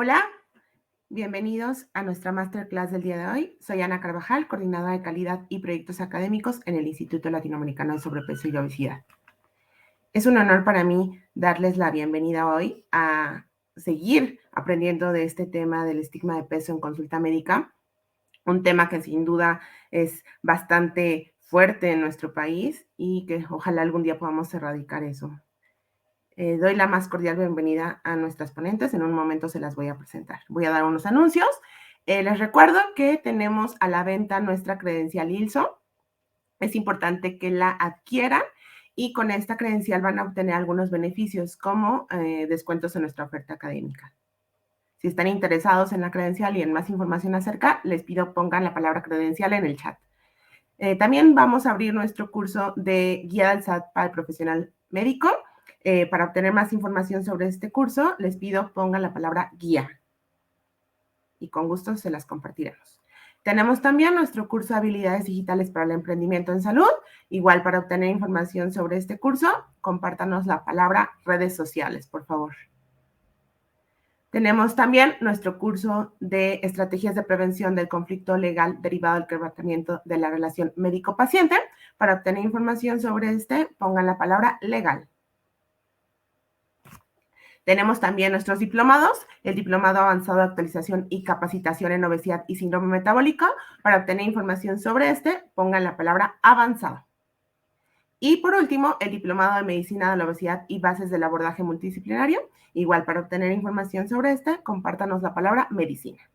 Hola, bienvenidos a nuestra masterclass del día de hoy. Soy Ana Carvajal, coordinadora de calidad y proyectos académicos en el Instituto Latinoamericano de Sobrepeso y Obesidad. Es un honor para mí darles la bienvenida hoy a seguir aprendiendo de este tema del estigma de peso en consulta médica, un tema que sin duda es bastante fuerte en nuestro país y que ojalá algún día podamos erradicar eso. Doy la más cordial bienvenida a nuestras ponentes. En un momento se las voy a presentar. Voy a dar unos anuncios. Les recuerdo que tenemos a la venta nuestra credencial ILSO. Es importante que la adquieran y con esta credencial van a obtener algunos beneficios como descuentos en nuestra oferta académica. Si están interesados en la credencial y en más información acerca, les pido pongan la palabra credencial en el chat. También vamos a abrir nuestro curso de guía del SAT para el profesional médico. Para obtener más información sobre este curso, les pido pongan la palabra guía y con gusto se las compartiremos. Tenemos también nuestro curso de habilidades digitales para el emprendimiento en salud. Igual para obtener información sobre este curso, compártanos la palabra redes sociales, por favor. Tenemos también nuestro curso de estrategias de prevención del conflicto legal derivado del quebrantamiento de la relación médico-paciente. Para obtener información sobre este, pongan la palabra legal. Tenemos también nuestros diplomados, el Diplomado Avanzado de Actualización y Capacitación en Obesidad y Síndrome Metabólico. Para obtener información sobre este, pongan la palabra avanzado. Y por último, el Diplomado de Medicina de la Obesidad y Bases del Abordaje Multidisciplinario. Igual, para obtener información sobre este, compártanos la palabra medicina.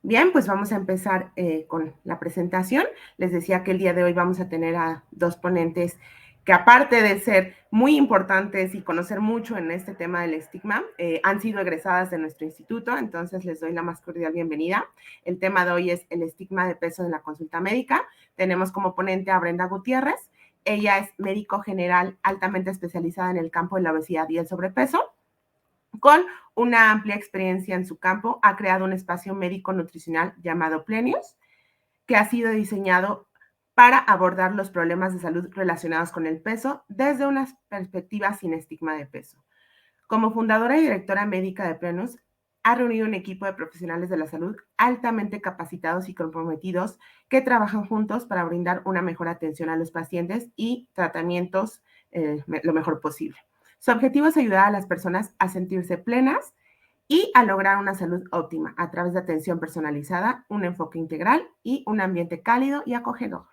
Bien, pues vamos a empezar con la presentación. Les decía que el día de hoy vamos a tener a dos ponentes que aparte de ser muy importantes y conocer mucho en este tema del estigma, han sido egresadas de nuestro instituto, entonces les doy la más cordial bienvenida. El tema de hoy es el estigma de peso en la consulta médica. Tenemos como ponente a Brenda Gutiérrez. Ella es médico general altamente especializada en el campo de la obesidad y el sobrepeso. Con una amplia experiencia en su campo, ha creado un espacio médico nutricional llamado Plenius, que ha sido diseñado para abordar los problemas de salud relacionados con el peso desde una perspectiva sin estigma de peso. Como fundadora y directora médica de Plenius, ha reunido un equipo de profesionales de la salud altamente capacitados y comprometidos que trabajan juntos para brindar una mejor atención a los pacientes y tratamientos lo mejor posible. Su objetivo es ayudar a las personas a sentirse plenas y a lograr una salud óptima a través de atención personalizada, un enfoque integral y un ambiente cálido y acogedor.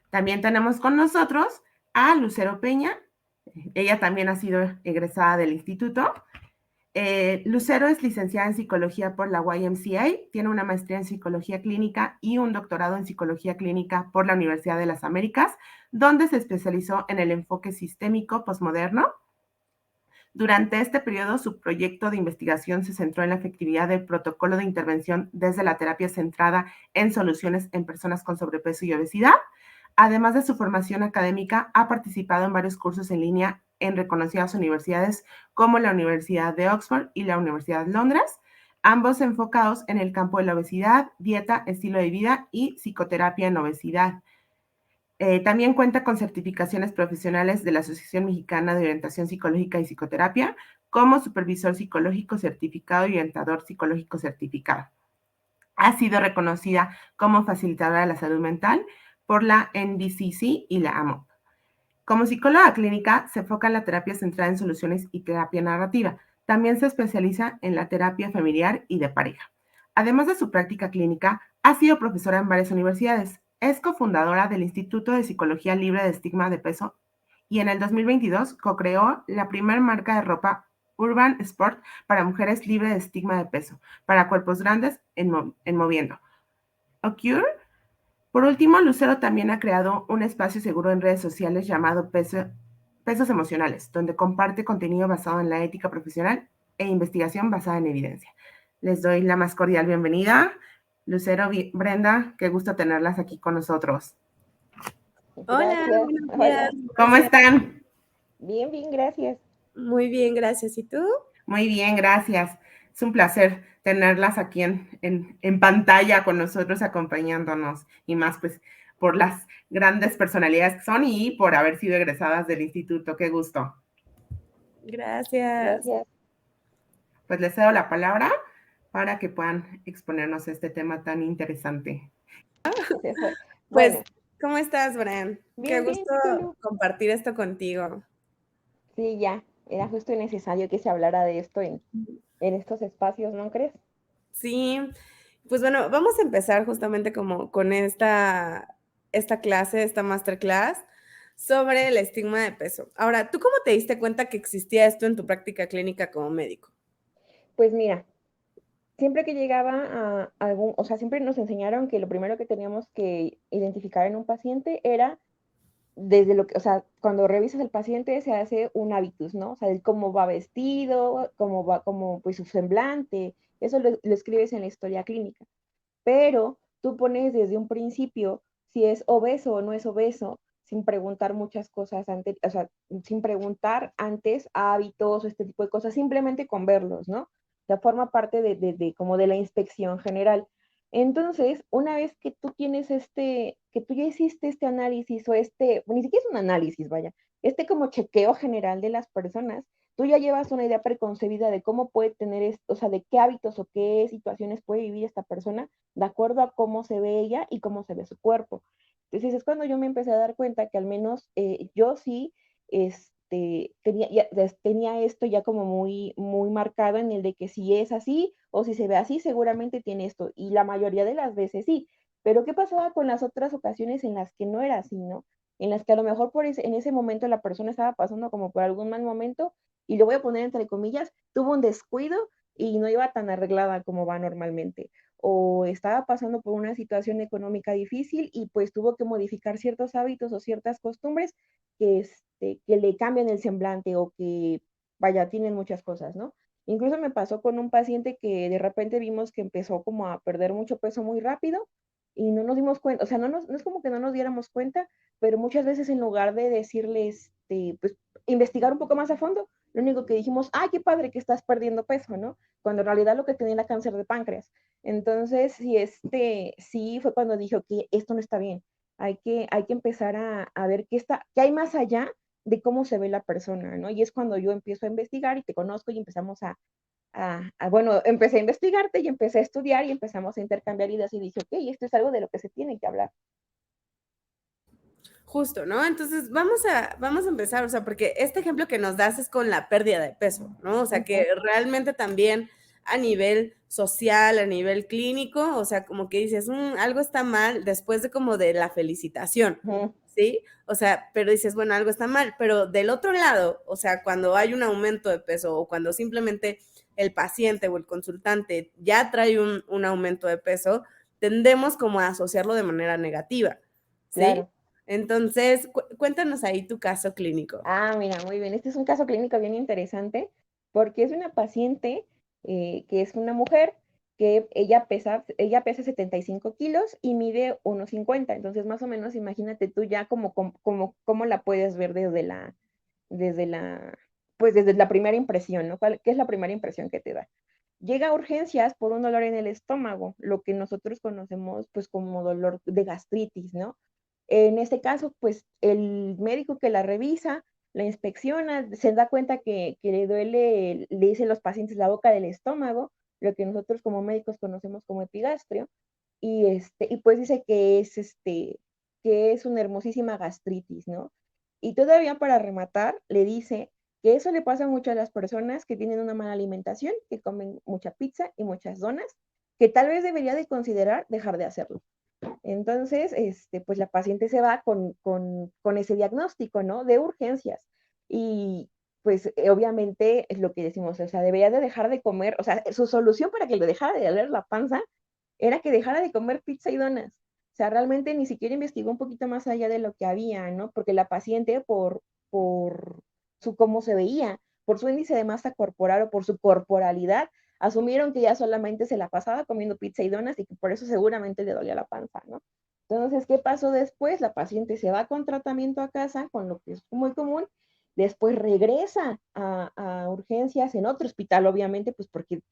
También tenemos con nosotros a Lucero Peña. Ella también ha sido egresada del instituto. Lucero es licenciada en psicología por la YMCA, tiene una maestría en psicología clínica y un doctorado en psicología clínica por la Universidad de las Américas, donde se especializó en el enfoque sistémico posmoderno. Durante este periodo, su proyecto de investigación se centró en la efectividad del protocolo de intervención desde la terapia centrada en soluciones en personas con sobrepeso y obesidad. Además de su formación académica, ha participado en varios cursos en línea en reconocidas universidades como la Universidad de Oxford y la Universidad de Londres, ambos enfocados en el campo de la obesidad, dieta, estilo de vida y psicoterapia en obesidad. También cuenta con certificaciones profesionales de la Asociación Mexicana de Orientación Psicológica y Psicoterapia como supervisor psicológico certificado y orientador psicológico certificado. Ha sido reconocida como facilitadora de la salud mental por la NDCC y la AMOP. Como psicóloga clínica, se enfoca en la terapia centrada en soluciones y terapia narrativa. También se especializa en la terapia familiar y de pareja. Además de su práctica clínica, ha sido profesora en varias universidades. Es cofundadora del Instituto de Psicología Libre de Estigma de Peso y en el 2022 co-creó la primera marca de ropa Urban Sport para mujeres libre de estigma de peso, para cuerpos grandes en Moviendo. Occur. Por último, Lucero también ha creado un espacio seguro en redes sociales llamado Pesos Emocionales, donde comparte contenido basado en la ética profesional e investigación basada en evidencia. Les doy la más cordial bienvenida. Lucero, Brenda, qué gusto tenerlas aquí con nosotros. Hola, buenos días. Hola. ¿Cómo están? Bien, gracias. Muy bien, gracias. ¿Y tú? Muy bien, gracias. Es un placer tenerlas aquí en pantalla con nosotros acompañándonos y más pues por las grandes personalidades que son y por haber sido egresadas del instituto. Qué gusto. Gracias. Gracias. Pues les cedo la palabra para que puedan exponernos este tema tan interesante. Pues, Bueno, ¿cómo estás, Brian? Qué bien, bien, gusto Tulu. compartir esto contigo. Sí, ya, era justo necesario que se hablara de esto en estos espacios, ¿no crees? Sí, pues bueno, vamos a empezar justamente como con esta clase, esta masterclass sobre el estigma de peso. Ahora, ¿tú cómo te diste cuenta que existía esto en tu práctica clínica como médico? Pues mira, siempre que llegaba a algún, o sea, siempre nos enseñaron que lo primero que teníamos que identificar en un paciente era desde lo que, o sea, cuando revisas el paciente se hace un hábitus, ¿no? O sea, el cómo va vestido, cómo va, como pues su semblante, eso lo escribes en la historia clínica. Pero tú pones desde un principio si es obeso o no es obeso, sin preguntar muchas cosas antes, o sea, sin preguntar antes hábitos o este tipo de cosas, simplemente con verlos, ¿no? O sea, forma parte como de la inspección general. Entonces, una vez que tú tienes que tú ya hiciste este análisis o ni siquiera es un análisis, vaya, como chequeo general de las personas, tú ya llevas una idea preconcebida de cómo puede tener, o sea, de qué hábitos o qué situaciones puede vivir esta persona de acuerdo a cómo se ve ella y cómo se ve su cuerpo. Entonces es cuando yo me empecé a dar cuenta que al menos yo sí tenía esto ya como muy, muy marcado en el de que si es así o si se ve así, seguramente tiene esto. Y la mayoría de las veces sí. Pero ¿qué pasaba con las otras ocasiones en las que no era así, no? En las que a lo mejor en ese momento la persona estaba pasando como por algún mal momento y lo voy a poner entre comillas, tuvo un descuido y no iba tan arreglada como va normalmente o estaba pasando por una situación económica difícil y pues tuvo que modificar ciertos hábitos o ciertas costumbres que le cambian el semblante o que, vaya, tienen muchas cosas, ¿no? Incluso me pasó con un paciente que de repente vimos que empezó como a perder mucho peso muy rápido y no nos dimos cuenta, o sea, no es como que no nos diéramos cuenta, pero muchas veces en lugar de decirles, pues, investigar un poco más a fondo, lo único que dijimos, ay, qué padre que estás perdiendo peso, ¿no? Cuando en realidad lo que tenía era cáncer de páncreas. Entonces, sí fue cuando dije, que esto no está bien. Hay que empezar a ver qué hay más allá de cómo se ve la persona, ¿no? Y es cuando yo empiezo a investigar y te conozco y empezamos bueno, empecé a investigarte y empecé a estudiar y empezamos a intercambiar ideas y dije, ok, esto es algo de lo que se tiene que hablar. Justo, ¿no? Entonces, vamos a empezar, o sea, porque este ejemplo que nos das es con la pérdida de peso, ¿no? O sea, que realmente también a nivel social, a nivel clínico, o sea, como que dices, algo está mal después de como de la felicitación, ¿sí? O sea, pero dices, bueno, algo está mal, pero del otro lado, o sea, cuando hay un aumento de peso o cuando simplemente el paciente o el consultante ya trae un aumento de peso, tendemos como a asociarlo de manera negativa, ¿sí? Claro. Entonces, cuéntanos ahí tu caso clínico. Mira, muy bien. Este es un caso clínico bien interesante porque es una paciente que es una mujer que ella pesa 75 kilos y mide 1,50. Entonces, más o menos, imagínate tú ya cómo la puedes ver desde la, pues desde la primera impresión, ¿no? ¿Qué es la primera impresión que te da? Llega a urgencias por un dolor en el estómago, lo que nosotros conocemos pues como dolor de gastritis, ¿no? En este caso, pues el médico que la revisa, la inspecciona, se da cuenta que le duele, le dicen los pacientes la boca del estómago, lo que nosotros como médicos conocemos como epigastrio, y pues dice que es una hermosísima gastritis, ¿no? Y todavía para rematar, le dice que eso le pasa mucho a las personas que tienen una mala alimentación, que comen mucha pizza y muchas donas, que tal vez debería de considerar dejar de hacerlo. Entonces, pues la paciente se va con ese diagnóstico, ¿no? De urgencias. Y pues obviamente es lo que decimos, o sea, debería de dejar de comer, o sea, su solución para que le dejara de doler la panza era que dejara de comer pizza y donas. O sea, realmente ni siquiera investigó un poquito más allá de lo que había, ¿no? Porque la paciente, por su cómo se veía, por su índice de masa corporal o por su corporalidad, asumieron que ya solamente se la pasaba comiendo pizza y donas y que por eso seguramente le dolía la panza, ¿no? Entonces, ¿qué pasó después? La paciente se va con tratamiento a casa, con lo que es muy común, después regresa a urgencias en otro hospital, obviamente, pues porque,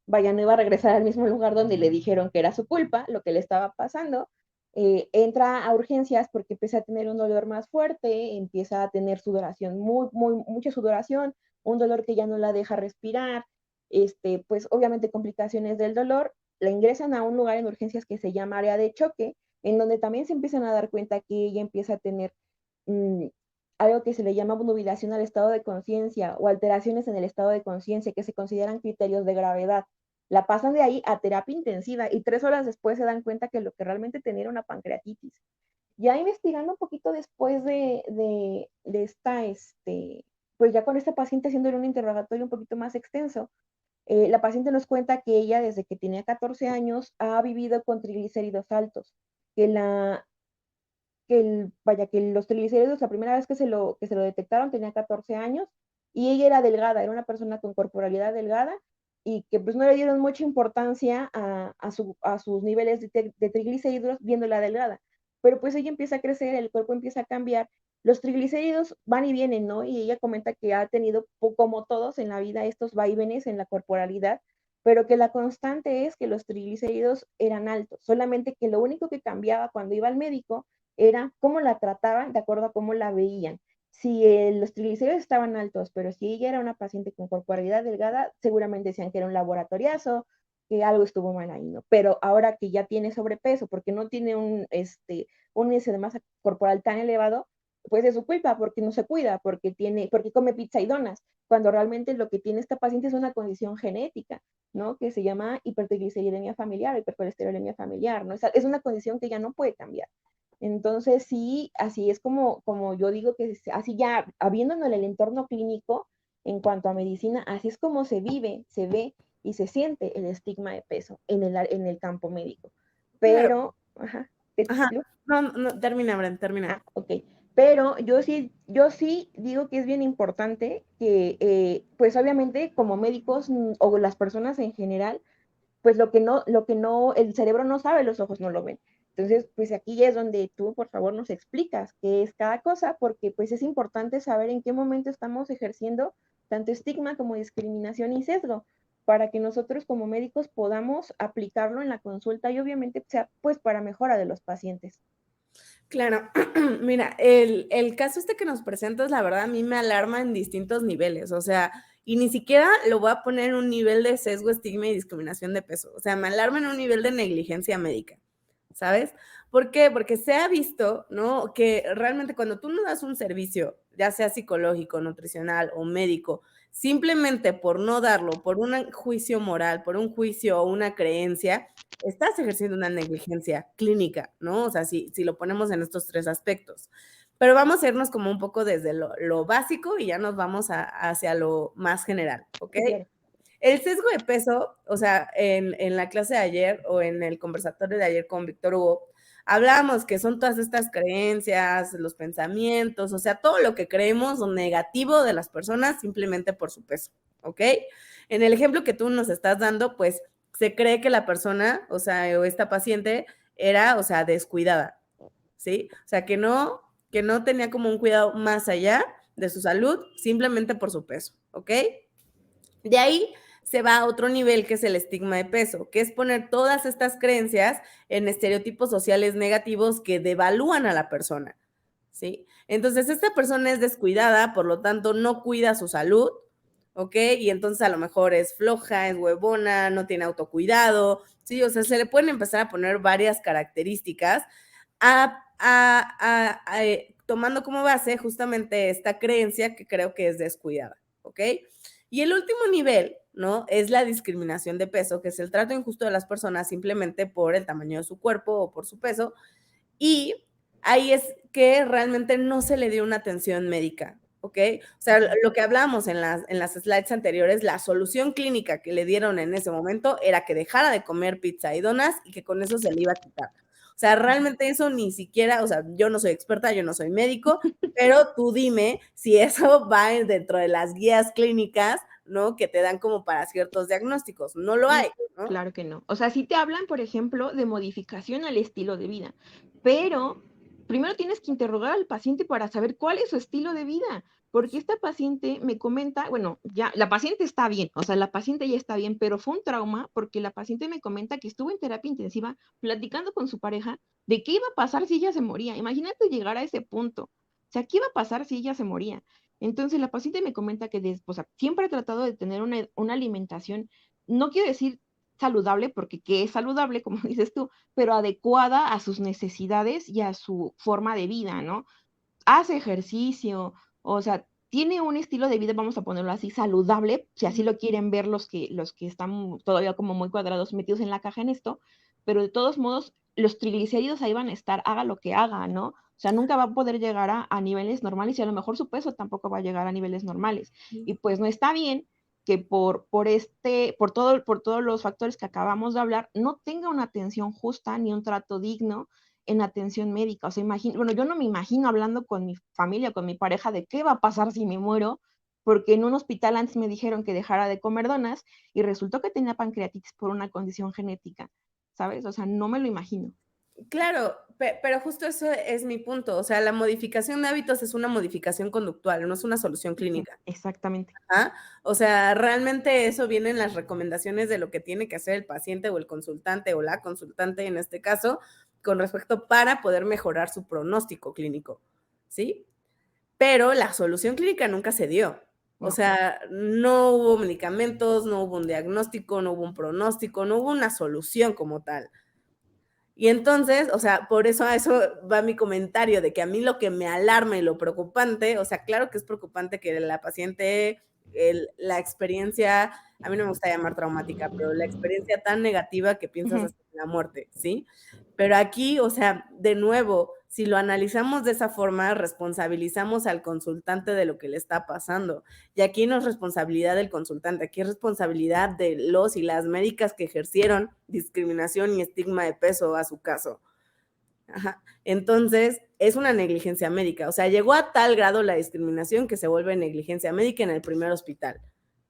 vaya, no iba a regresar al mismo lugar donde le dijeron que era su culpa, lo que le estaba pasando. Entra a urgencias porque empieza a tener un dolor más fuerte, empieza a tener sudoración, mucha sudoración, un dolor que ya no la deja respirar, pues obviamente complicaciones del dolor, la ingresan a un lugar en urgencias que se llama área de choque, en donde también se empiezan a dar cuenta que ella empieza a tener mmm, algo que se le llama obnubilación al estado de conciencia o alteraciones en el estado de conciencia que se consideran criterios de gravedad. La pasan de ahí a terapia intensiva y 3 horas después se dan cuenta que lo que realmente tenía era una pancreatitis. Ya investigando un poquito después de esta, pues ya con esta paciente haciéndole un interrogatorio un poquito más extenso, la paciente nos cuenta que ella desde que tenía 14 años ha vivido con triglicéridos altos, que vaya, que los triglicéridos, la primera vez que se lo detectaron tenía 14 años y ella era delgada, era una persona con corporalidad delgada y que pues no le dieron mucha importancia a sus niveles de triglicéridos viéndola delgada. Pero pues ella empieza a crecer, el cuerpo empieza a cambiar, los triglicéridos van y vienen, ¿no? Y ella comenta que ha tenido, como todos en la vida, estos vaivenes en la corporalidad, pero que la constante es que los triglicéridos eran altos, solamente que lo único que cambiaba cuando iba al médico era cómo la trataban de acuerdo a cómo la veían. Si los triglicéridos estaban altos, pero si ella era una paciente con corporalidad delgada, seguramente decían que era un laboratoriazo, que algo estuvo mal ahí, ¿no? Pero ahora que ya tiene sobrepeso, porque no tiene un índice de masa corporal tan elevado, pues es su culpa, porque no se cuida, porque come pizza y donas, cuando realmente lo que tiene esta paciente es una condición genética, ¿no? Que se llama hipertrigliceridemia familiar, hipercolesterolemia familiar, ¿no? Es una condición que ya no puede cambiar. Entonces, sí, así es como yo digo que así ya, habiéndonos el entorno clínico en cuanto a medicina, así es como se vive, se ve y se siente el estigma de peso en el campo médico. Claro. Pero, ajá, Ajá. No, termina, Bren, termina. ok. Pero yo sí digo que es bien importante que, pues obviamente como médicos o las personas en general, pues lo que no, el cerebro no sabe, los ojos no lo ven. Entonces, pues aquí ya es donde tú, por favor, nos explicas qué es cada cosa, porque pues es importante saber en qué momento estamos ejerciendo tanto estigma como discriminación y sesgo, para que nosotros como médicos podamos aplicarlo en la consulta y obviamente sea pues para mejora de los pacientes. Claro, mira, el caso que nos presentas, la verdad, a mí me alarma en distintos niveles, o sea, y ni siquiera lo voy a poner en un nivel de sesgo, estigma y discriminación de peso, o sea, me alarma en un nivel de negligencia médica, ¿sabes? ¿Por qué? Porque se ha visto, ¿no? Que realmente cuando tú no das un servicio, ya sea psicológico, nutricional o médico, simplemente por no darlo, por un juicio moral, por un juicio o una creencia, estás ejerciendo una negligencia clínica, ¿no? O sea, si lo ponemos en estos 3 aspectos. Pero vamos a irnos como un poco desde lo básico y ya nos vamos hacia lo más general, ¿ok? Sí, El sesgo de peso, o sea, en la clase de ayer o en el conversatorio de ayer con Víctor Hugo, hablábamos que son todas estas creencias, los pensamientos, o sea, todo lo que creemos negativo de las personas simplemente por su peso, ¿ok? En el ejemplo que tú nos estás dando, pues se cree que la persona, o sea, o esta paciente era, o sea, descuidada, ¿sí? O sea, que no tenía como un cuidado más allá de su salud simplemente por su peso, ¿ok? De ahí se va a otro nivel que es el estigma de peso, que es poner todas estas creencias en estereotipos sociales negativos que devalúan a la persona, ¿sí? Entonces, esta persona es descuidada, por lo tanto, no cuida su salud, ¿ok? Y entonces a lo mejor es floja, es huevona, no tiene autocuidado, ¿sí? O sea, se le pueden empezar a poner varias características tomando como base justamente esta creencia que creo que es descuidada, ¿ok? Y el último nivel, ¿no? Es la discriminación de peso, que es el trato injusto de las personas simplemente por el tamaño de su cuerpo o por su peso. Y ahí es que realmente no se le dio una atención médica, ¿ok? O sea, lo que hablábamos en las slides anteriores, la solución clínica que le dieron en ese momento era que dejara de comer pizza y donas y que con eso se le iba a quitar. O sea, realmente eso ni siquiera, o sea, yo no soy experta, yo no soy médico, pero tú dime si eso va dentro de las guías clínicas, ¿no? Que te dan como para ciertos diagnósticos. No lo hay, ¿no? Claro que no. O sea, sí te hablan, por ejemplo, de modificación al estilo de vida, pero primero tienes que interrogar al paciente para saber cuál es su estilo de vida, porque esta paciente me comenta, bueno, ya la paciente está bien, o sea, la paciente ya está bien, pero fue un trauma porque la paciente me comenta que estuvo en terapia intensiva platicando con su pareja de qué iba a pasar si ella se moría. Imagínate llegar a ese punto. O sea, ¿qué iba a pasar si ella se moría? Entonces la paciente me comenta que o sea, siempre ha tratado de tener una alimentación, no quiero decir saludable, porque qué es saludable, como dices tú, pero adecuada a sus necesidades y a su forma de vida, ¿no? Hace ejercicio, o sea, tiene un estilo de vida, vamos a ponerlo así, saludable, si así lo quieren ver los que están todavía como muy cuadrados metidos en la caja en esto, pero de todos modos, los triglicéridos ahí van a estar, haga lo que haga, ¿no? O sea, nunca va a poder llegar a niveles normales y a lo mejor su peso tampoco va a llegar a niveles normales. Y pues no está bien que por todos los factores que acabamos de hablar, no tenga una atención justa ni un trato digno en atención médica. O sea, bueno, yo no me imagino hablando con mi familia, con mi pareja, de qué va a pasar si me muero, porque en un hospital antes me dijeron que dejara de comer donas y resultó que tenía pancreatitis por una condición genética, ¿sabes? O sea, no me lo imagino. Claro, pero justo eso es mi punto. O sea, la modificación de hábitos es una modificación conductual, no es una solución clínica. Exactamente. ¿Ah? O sea, realmente eso viene en las recomendaciones de lo que tiene que hacer el paciente o el consultante o la consultante en este caso con respecto para poder mejorar su pronóstico clínico, ¿sí? Pero la solución clínica nunca se dio. O sea, no hubo medicamentos, no hubo un diagnóstico, no hubo un pronóstico, no hubo una solución como tal. Y entonces, o sea, por eso a eso va mi comentario de que a mí lo que me alarma y lo preocupante, o sea, claro que es preocupante que la paciente, la experiencia, a mí no me gusta llamar traumática, pero la experiencia tan negativa que piensas hasta en la muerte, ¿sí? Pero aquí, o sea, de nuevo, si lo analizamos de esa forma, responsabilizamos al consultante de lo que le está pasando. Y aquí no es responsabilidad del consultante, aquí es responsabilidad de los y las médicas que ejercieron discriminación y estigma de peso a su caso. Ajá. Entonces, es una negligencia médica. O sea, llegó a tal grado la discriminación que se vuelve negligencia médica en el primer hospital,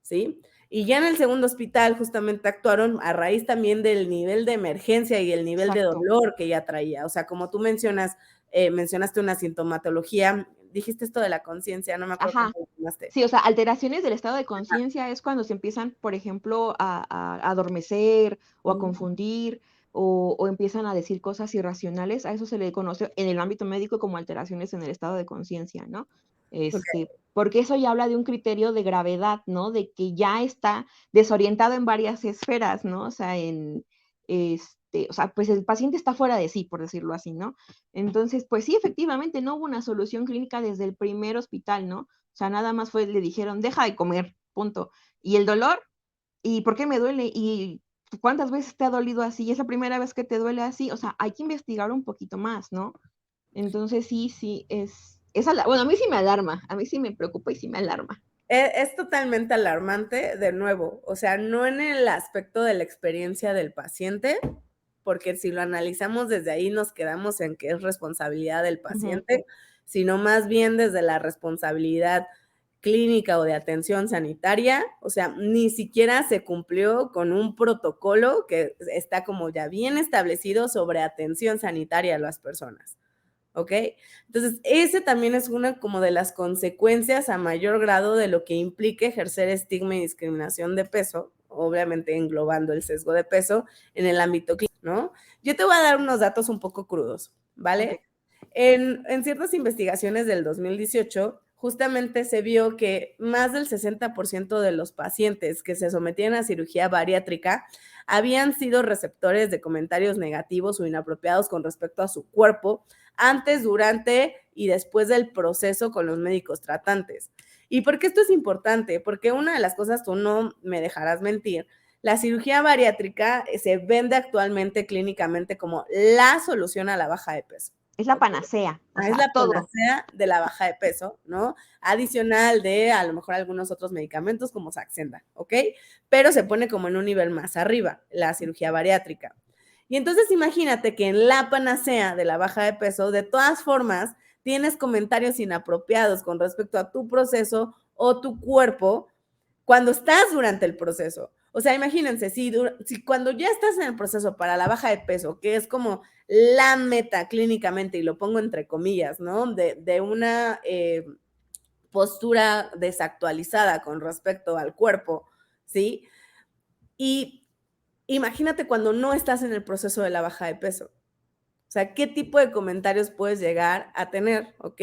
¿sí? Y ya en el segundo hospital justamente actuaron a raíz también del nivel de emergencia y el nivel de dolor que ella traía. O sea, como tú mencionaste una sintomatología, dijiste esto de la conciencia, no me acuerdo cómo lo llamaste. Sí, o sea, alteraciones del estado de conciencia es cuando se empiezan, por ejemplo, a adormecer o a confundir o empiezan a decir cosas irracionales. A eso se le conoce en el ámbito médico como alteraciones en el estado de conciencia, ¿no? Porque eso ya habla de un criterio de gravedad, ¿no? De que ya está desorientado en varias esferas, ¿no? O sea, o sea, pues el paciente está fuera de sí, por decirlo así, ¿no? Entonces, pues sí, efectivamente, no hubo una solución clínica desde el primer hospital, ¿no? O sea, nada más le dijeron, deja de comer, punto. ¿Y el dolor? ¿Y por qué me duele? ¿Y cuántas veces te ha dolido así? ¿Es la primera vez que te duele así? O sea, hay que investigar un poquito más, ¿no? Entonces sí, bueno, a mí sí me alarma, a mí sí me preocupa y sí me alarma. Es totalmente alarmante, de nuevo, o sea, no en el aspecto de la experiencia del paciente, porque si lo analizamos desde ahí nos quedamos en que es responsabilidad del paciente, sino más bien desde la responsabilidad clínica o de atención sanitaria, o sea, ni siquiera se cumplió con un protocolo que está como ya bien establecido sobre atención sanitaria a las personas. ¿Ok? Entonces, ese también es una como de las consecuencias a mayor grado de lo que implica ejercer estigma y discriminación de peso, obviamente englobando el sesgo de peso en el ámbito clínico, ¿no? Yo te voy a dar unos datos un poco crudos, ¿vale? En ciertas investigaciones del 2018, justamente se vio que más del 60% de los pacientes que se sometían a cirugía bariátrica habían sido receptores de comentarios negativos o inapropiados con respecto a su cuerpo antes, durante y después del proceso con los médicos tratantes. ¿Y por qué esto es importante? Porque una de las cosas, tú no me dejarás mentir, la cirugía bariátrica se vende actualmente clínicamente como la solución a la baja de peso. Es la panacea. Es la panacea de la baja de peso, ¿no? Adicional de a lo mejor algunos otros medicamentos como Saxenda, ¿ok? Pero se pone como en un nivel más arriba, la cirugía bariátrica. Y entonces imagínate que en la panacea de la baja de peso, de todas formas, tienes comentarios inapropiados con respecto a tu proceso o tu cuerpo cuando estás durante el proceso. O sea, imagínense, si cuando ya estás en el proceso para la baja de peso, que es como la meta clínicamente, y lo pongo entre comillas, ¿no? De una postura desactualizada con respecto al cuerpo, ¿sí? Y imagínate cuando no estás en el proceso de la baja de peso. O sea, ¿qué tipo de comentarios puedes llegar a tener? ¿Ok?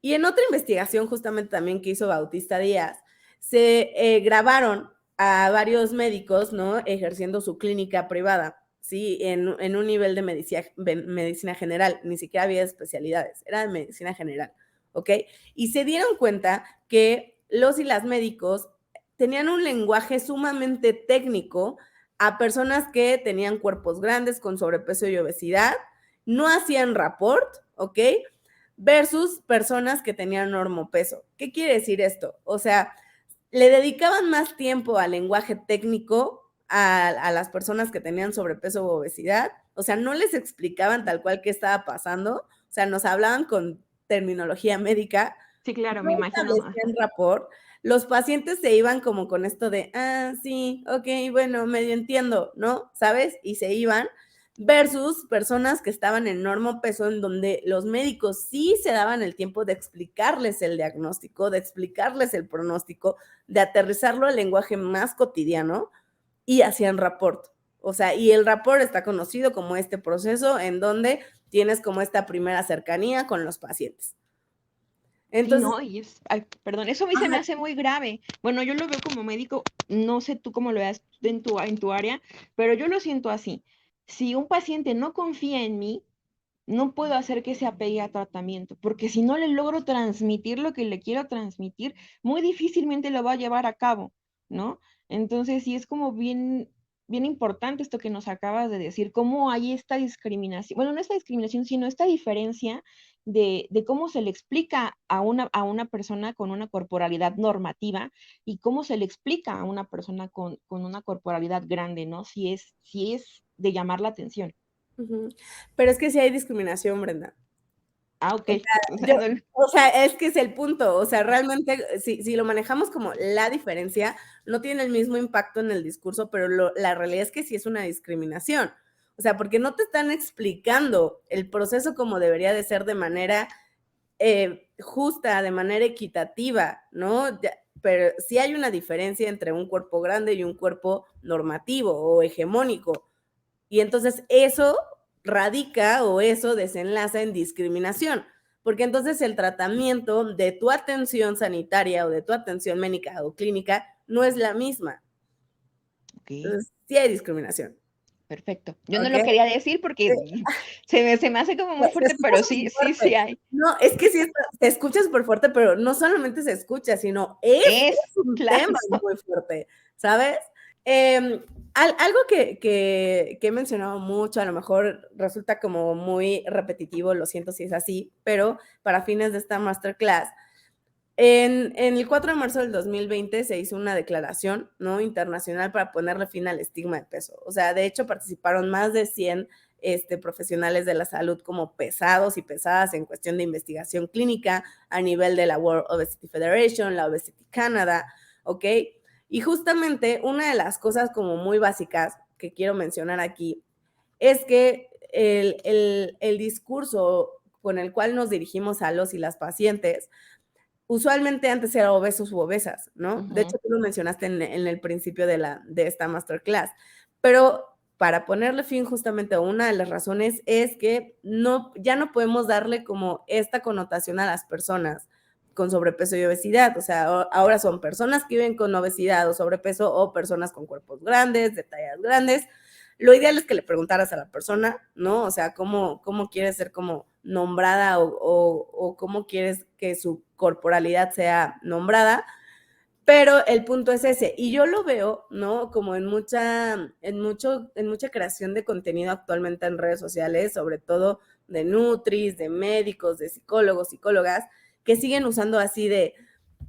Y en otra investigación justamente también que hizo Bautista Díaz, se grabaron a varios médicos, ¿no? Ejerciendo su clínica privada, ¿sí? En un nivel de medicina general, ni siquiera había especialidades, era de medicina general, ¿ok? Y se dieron cuenta que los y las médicos tenían un lenguaje sumamente técnico a personas que tenían cuerpos grandes con sobrepeso y obesidad, no hacían rapport, ¿ok? Versus personas que tenían normopeso. ¿Qué quiere decir esto? O sea, le dedicaban más tiempo al lenguaje técnico a las personas que tenían sobrepeso u obesidad, o sea, no les explicaban tal cual qué estaba pasando, o sea, nos hablaban con terminología médica, Sí, claro, no me imagino. establecían rapport, los pacientes se iban como con esto de, sí, ok, bueno, medio entiendo, ¿no? ¿Sabes? Y se iban, versus personas que estaban en normopeso, en donde los médicos sí se daban el tiempo de explicarles el diagnóstico, de explicarles el pronóstico, de aterrizarlo al lenguaje más cotidiano y hacían rapport. O sea, y el rapport está conocido como este proceso en donde tienes como esta primera cercanía con los pacientes. Sí, Entonces, no, y ay, perdón, eso a mí se me hace muy grave. Bueno, yo lo veo como médico, no sé tú cómo lo veas en tu área, pero yo lo siento así. Si un paciente no confía en mí, no puedo hacer que se apegue a tratamiento, porque si no le logro transmitir lo que le quiero transmitir, muy difícilmente lo va a llevar a cabo, ¿no? Entonces, sí es como bien importante esto que nos acabas de decir, cómo hay esta discriminación, bueno, no esta discriminación, sino esta diferencia de cómo se le explica a una persona con una corporalidad normativa y cómo se le explica a una persona con una corporalidad grande, ¿no? Si es de llamar la atención. pero es que sí hay discriminación, Brenda. Ah, ok. O sea, es que es el punto, o sea, realmente, si lo manejamos como la diferencia, no tiene el mismo impacto en el discurso, pero la realidad es que sí es una discriminación. O sea, porque no te están explicando el proceso como debería de ser de manera justa, de manera equitativa, ¿no? Pero sí hay una diferencia entre un cuerpo grande y un cuerpo normativo o hegemónico. Y entonces eso radica o eso desenlaza en discriminación, porque entonces el tratamiento de tu atención sanitaria o de tu atención médica o clínica no es la misma. Ok, Entonces, sí hay discriminación. perfecto. Yo no ¿Ok? lo quería decir porque se me hace como muy Se fuerte, escucha pero súper sí, sí, sí fuerte. hay. No, es que sí, se escucha súper fuerte, pero no solamente se escucha, sino es un Claro. tema muy fuerte, ¿sabes? Algo que he mencionado mucho, a lo mejor resulta como muy repetitivo, lo siento si es así, pero para fines de esta masterclass, en el 4 de marzo del 2020 se hizo una declaración, ¿no?, internacional para ponerle fin al estigma de peso. O sea, de hecho participaron más de 100 profesionales de la salud como pesados y pesadas en cuestión de investigación clínica a nivel de la World Obesity Federation, la Obesity Canada, ¿ok? Y justamente una de las cosas como muy básicas que quiero mencionar aquí es que el discurso con el cual nos dirigimos a los y las pacientes usualmente antes era obesos u obesas, ¿no? De hecho, tú lo mencionaste en el principio de esta masterclass, pero para ponerle fin justamente a una de las razones es que ya no podemos darle como esta connotación a las personas con sobrepeso y obesidad, o sea, ahora son personas que viven con obesidad o sobrepeso o personas con cuerpos grandes, de tallas grandes. Lo ideal es que le preguntaras a la persona, ¿no? O sea, cómo quieres ser como nombrada o cómo quieres que su corporalidad sea nombrada, pero el punto es ese. Y yo lo veo, ¿no? Como en mucha creación de contenido actualmente en redes sociales, sobre todo de nutris, de médicos, de psicólogos, psicólogas, que siguen usando así de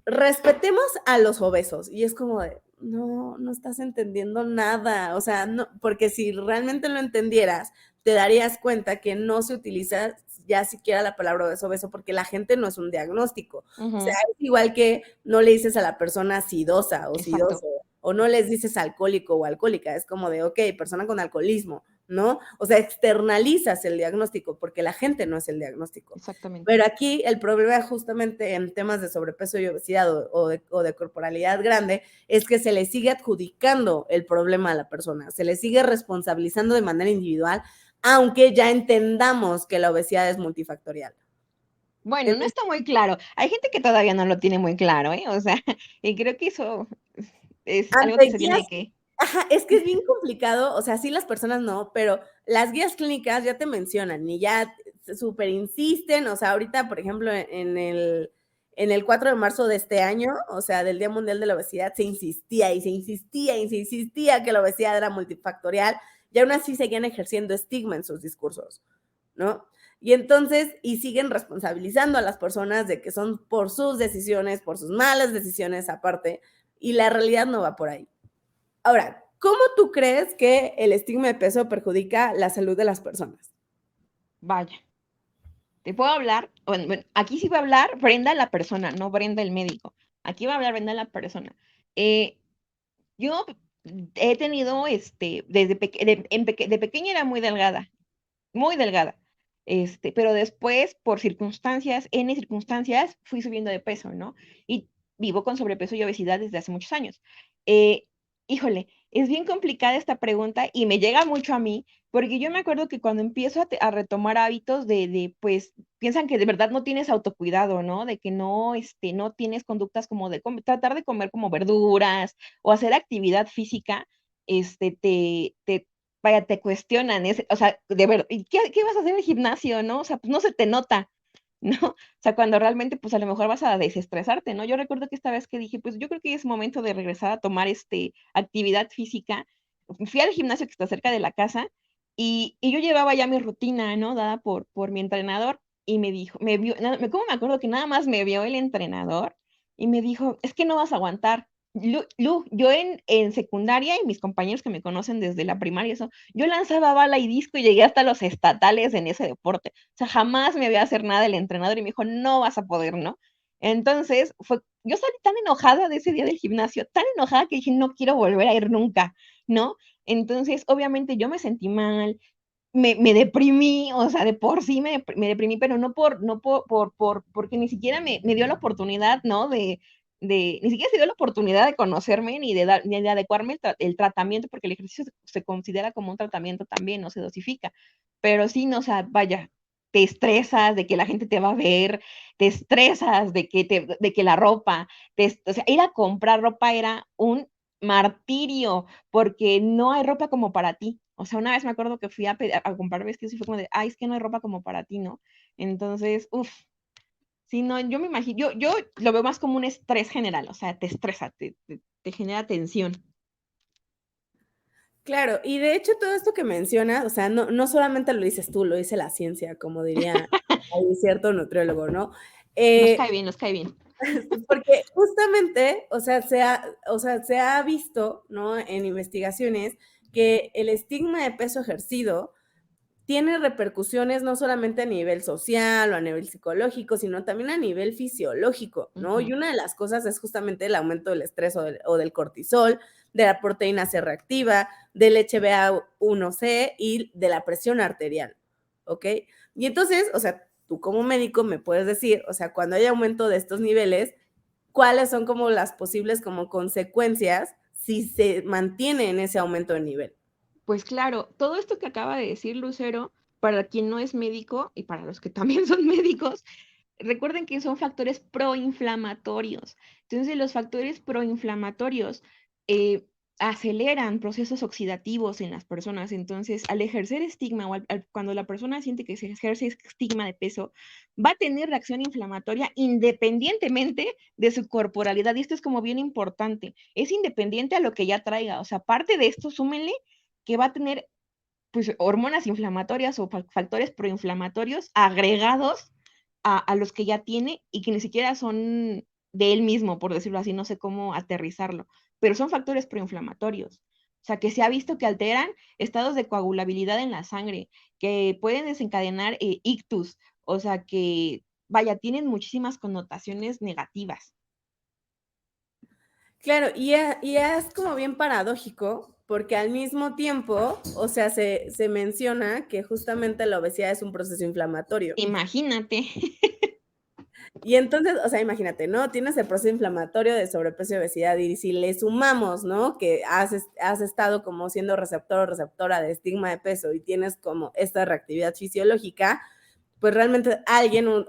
respetemos a los obesos. Y es como de, no estás entendiendo nada. O sea, no, porque si realmente lo entendieras, te darías cuenta que no se utiliza ya siquiera la palabra obeso porque la gente no es un diagnóstico. O sea, es igual que no le dices a la persona sidosa o sidoso, o no les dices alcohólico o alcohólica. Es como de, ok, persona con alcoholismo, ¿no? O sea, externalizas el diagnóstico porque la gente no es el diagnóstico. Exactamente. Pero aquí el problema justamente en temas de sobrepeso y obesidad o de corporalidad grande es que se le sigue adjudicando el problema a la persona, se le sigue responsabilizando de manera individual, aunque ya entendamos que la obesidad es multifactorial. Bueno, no está muy claro. Hay gente que todavía no lo tiene muy claro, ¿eh? O sea, y creo que eso es algo que Ante se guías, tiene que... ajá, es que es bien complicado, o sea, sí las personas no, pero las guías clínicas ya te mencionan y ya súper insisten, o sea, ahorita, por ejemplo, en el 4 de marzo de este año, o sea, del Día Mundial de la Obesidad, se insistía y se insistía y se insistía que la obesidad era multifactorial y aún así seguían ejerciendo estigma en sus discursos, ¿no? Y entonces, y siguen responsabilizando a las personas de que son por sus decisiones, por sus malas decisiones aparte, y la realidad no va por ahí. Ahora, ¿cómo tú crees que el estigma de peso perjudica la salud de las personas? Vaya, te puedo hablar, bueno, aquí sí va a hablar Brenda la persona, no Brenda el médico. Aquí va a hablar Brenda la persona. Eh, yo he tenido, de pequeña era muy delgada, pero después, por circunstancias, N circunstancias, fui subiendo de peso, ¿no? Y vivo con sobrepeso y obesidad desde hace muchos años. Eh, Híjole, es bien complicada esta pregunta y me llega mucho a mí, porque yo me acuerdo que cuando empiezo a retomar hábitos pues, piensan que de verdad no tienes autocuidado, ¿no? De que no, no tienes conductas como de tratar de comer como verduras o hacer actividad física, vaya, te cuestionan, o sea, de verdad, ¿y qué vas a hacer en el gimnasio, no? O sea, pues no se te nota, ¿no? O sea, cuando realmente, pues a lo mejor vas a desestresarte, ¿no? Yo recuerdo que esta vez que dije, pues yo creo que es momento de regresar a tomar, actividad física. Fui al gimnasio que está cerca de la casa y yo llevaba ya mi rutina, ¿no? Dada por mi entrenador y me dijo, me vio, ¿cómo me acuerdo que nada más me vio el entrenador y me dijo, es que no vas a aguantar. Yo en secundaria y mis compañeros que me conocen desde la primaria, eso, yo lanzaba bala y disco y llegué hasta los estatales en ese deporte. O sea, jamás me había hacer nada el entrenador y me dijo, no vas a poder, ¿no? Entonces, yo salí tan enojada de ese día del gimnasio, tan enojada que dije, no quiero volver a ir nunca, ¿no? Entonces, obviamente yo me sentí mal, me deprimí, o sea, de por sí me deprimí, pero porque ni siquiera me dio la oportunidad, ¿no? Ni siquiera se dio la oportunidad de conocerme ni de adecuarme el tratamiento, porque el ejercicio se considera como un tratamiento también, no se dosifica. Pero sí, no, o sea, vaya, te estresas de que la gente te va a ver, te estresas de que la ropa, o sea, ir a comprar ropa era un martirio, porque no hay ropa como para ti. O sea, una vez me acuerdo que fui a comprar vestidos y fue como de, ay, es que no hay ropa como para ti, ¿no? Entonces, uff, sí, no, yo me imagino, yo lo veo más como un estrés general, o sea, te estresa, te genera tensión. Claro, y de hecho todo esto que mencionas, o sea, no solamente lo dices tú, lo dice la ciencia, como diría hay cierto nutriólogo, ¿no? Eh, Nos cae bien. Porque justamente, o sea, se ha visto, ¿no? En investigaciones que el estigma de peso ejercido tiene repercusiones no solamente a nivel social o a nivel psicológico, sino también a nivel fisiológico, ¿no? Y una de las cosas es justamente el aumento del estrés o del cortisol, de la proteína C reactiva, del HbA1c y de la presión arterial, ¿ok? Y entonces, o sea, tú como médico me puedes decir, o sea, cuando hay aumento de estos niveles, ¿cuáles son como las posibles como consecuencias si se mantiene en ese aumento de nivel? Pues claro, todo esto que acaba de decir Lucero, para quien no es médico y para los que también son médicos, recuerden que son factores proinflamatorios. Entonces, los factores proinflamatorios eh, aceleran procesos oxidativos en las personas. Entonces, al ejercer estigma o cuando la persona siente que se ejerce estigma de peso, va a tener reacción inflamatoria independientemente de su corporalidad. Y esto es como bien importante. Es independiente a lo que ya traiga. O sea, aparte de esto, súmenle que va a tener pues hormonas inflamatorias o factores proinflamatorios agregados a los que ya tiene y que ni siquiera son de él mismo, por decirlo así, no sé cómo aterrizarlo, pero son factores proinflamatorios. O sea, que se ha visto que alteran estados de coagulabilidad en la sangre, que pueden desencadenar ictus, o sea, que, vaya, tienen muchísimas connotaciones negativas. Claro, y es como bien paradójico, porque al mismo tiempo, o sea, se menciona que justamente la obesidad es un proceso inflamatorio. Imagínate. Y entonces, o sea, imagínate, ¿no? Tienes el proceso inflamatorio de sobrepeso y obesidad, y si le sumamos, ¿no? Que has estado como siendo receptor o receptora de estigma de peso y tienes como esta reactividad fisiológica, pues realmente alguien, un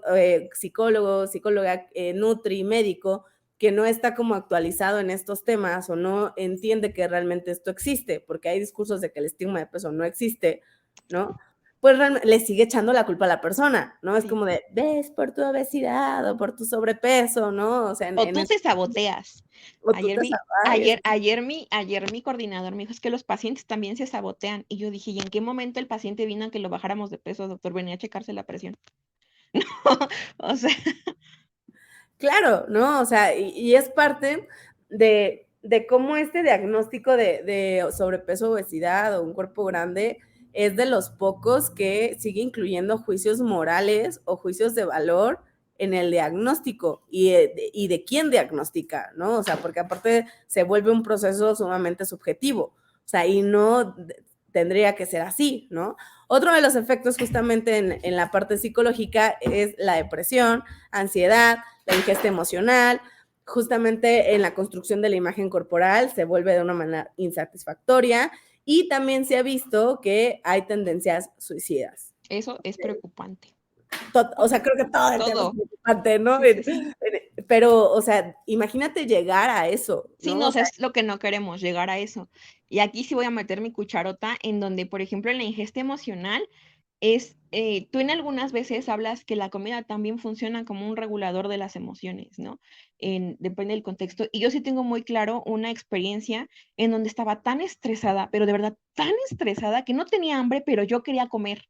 psicólogo, psicóloga, nutri, médico, que no está como actualizado en estos temas o no entiende que realmente esto existe, porque hay discursos de que el estigma de peso no existe, ¿no? Pues realmente le sigue echando la culpa a la persona, ¿no? Es Sí. como de, ves por tu obesidad o por tu sobrepeso, ¿no? O sea, O tú te saboteas. o tú Ayer te mi, sabes. ayer mi coordinador me dijo, es que los pacientes también se sabotean. Y yo dije, ¿y en qué momento el paciente vino a que lo bajáramos de peso, doctor? Venía a checarse la presión. O sea, Claro, ¿no? O sea, y es parte de cómo este diagnóstico de sobrepeso, obesidad o un cuerpo grande es de los pocos que sigue incluyendo juicios morales o juicios de valor en el diagnóstico y de quién diagnostica, ¿no? O sea, porque aparte se vuelve un proceso sumamente subjetivo, o sea, y no tendría que ser así, ¿no? Otro de los efectos justamente en la parte psicológica es la depresión, ansiedad, la ingesta emocional, justamente en la construcción de la imagen corporal se vuelve de una manera insatisfactoria y también se ha visto que hay tendencias suicidas. eso es preocupante. O sea, creo que todo el tema es Todo. preocupante, ¿no? Sí, sí, sí. Pero, o sea, imagínate llegar a eso, Sí, ¿no? no, O o sea, sea, es lo que no queremos, llegar a eso. Y aquí sí voy a meter mi cucharota en donde, por ejemplo, en la ingesta emocional, tú en algunas veces hablas que la comida también funciona como un regulador de las emociones, ¿no? Depende del contexto. Y yo sí tengo muy claro una experiencia en donde estaba tan estresada, pero de verdad tan estresada que no tenía hambre, pero yo quería comer.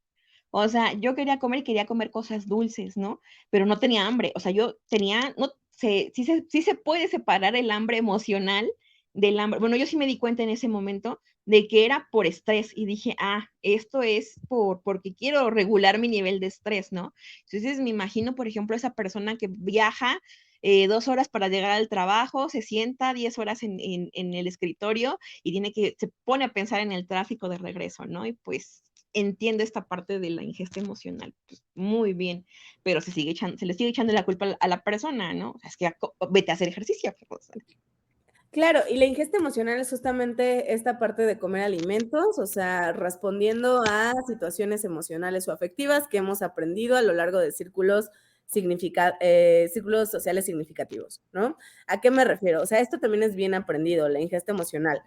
O sea, yo quería comer cosas dulces, ¿no? Pero no tenía hambre. O sea, yo tenía, no sé, sí se puede separar el hambre emocional del hambre. Bueno, yo sí me di cuenta en ese momento de que era por estrés y dije, esto es porque quiero regular mi nivel de estrés, ¿no? Entonces me imagino, por ejemplo, esa persona que viaja 2 horas para llegar al trabajo, se sienta 10 horas en el escritorio y se pone a pensar en el tráfico de regreso, ¿no? Y pues entiendo esta parte de la ingesta emocional, pues muy bien, pero se le sigue echando la culpa a la persona, ¿no? O sea, es que vete a hacer ejercicio. O sea. claro, y la ingesta emocional es justamente esta parte de comer alimentos, o sea, respondiendo a situaciones emocionales o afectivas que hemos aprendido a lo largo de círculos sociales significativos, ¿no? ¿A qué me refiero? O sea, esto también es bien aprendido, la ingesta emocional.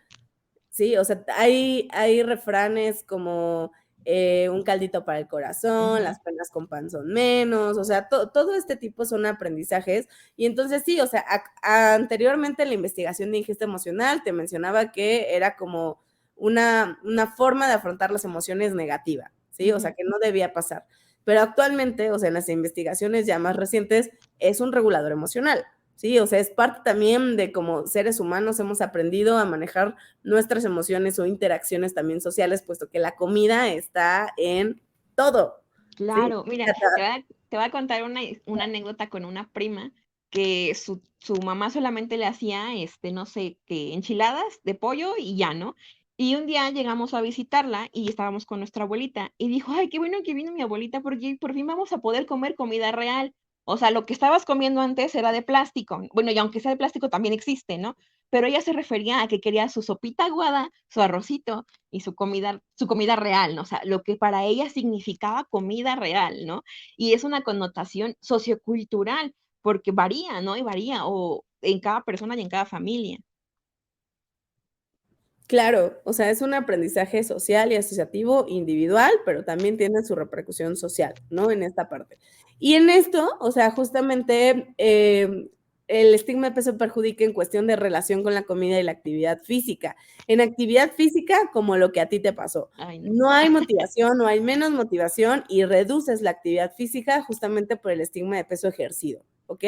Sí, o sea, hay refranes como un caldito para el corazón, las penas con pan son menos, o sea, todo este tipo son aprendizajes. Y entonces sí, o sea, anteriormente la investigación de ingesta emocional te mencionaba que era como una forma de afrontar las emociones negativa, ¿sí? O sea, que no debía pasar. Pero actualmente, o sea, en las investigaciones ya más recientes, es un regulador emocional. Sí, o sea, es parte también de cómo seres humanos hemos aprendido a manejar nuestras emociones o interacciones también sociales, puesto que la comida está en todo. ¿Sí? Claro, mira, te voy a contar una anécdota con una prima que su mamá solamente le hacía, no sé, que enchiladas de pollo y ya, ¿no? Y un día llegamos a visitarla y estábamos con nuestra abuelita y dijo, ay, qué bueno que vino mi abuelita porque por fin vamos a poder comer comida real. O sea, lo que estabas comiendo antes era de plástico. Bueno, y aunque sea de plástico también existe, ¿no? Pero ella se refería a que quería su sopita aguada, su arrocito y su comida real, ¿no? O sea, lo que para ella significaba comida real, ¿no? Y es una connotación sociocultural, porque varía, ¿no? Y varía, o en cada persona y en cada familia. Claro, o sea, es un aprendizaje social y asociativo individual, pero también tiene su repercusión social, ¿no? En esta parte. Y en esto, o sea, justamente el estigma de peso perjudica en cuestión de relación con la comida y la actividad física. En actividad física, como lo que a ti te pasó, Ay, no. no hay motivación, no hay menos motivación y reduces la actividad física justamente por el estigma de peso ejercido, ¿ok?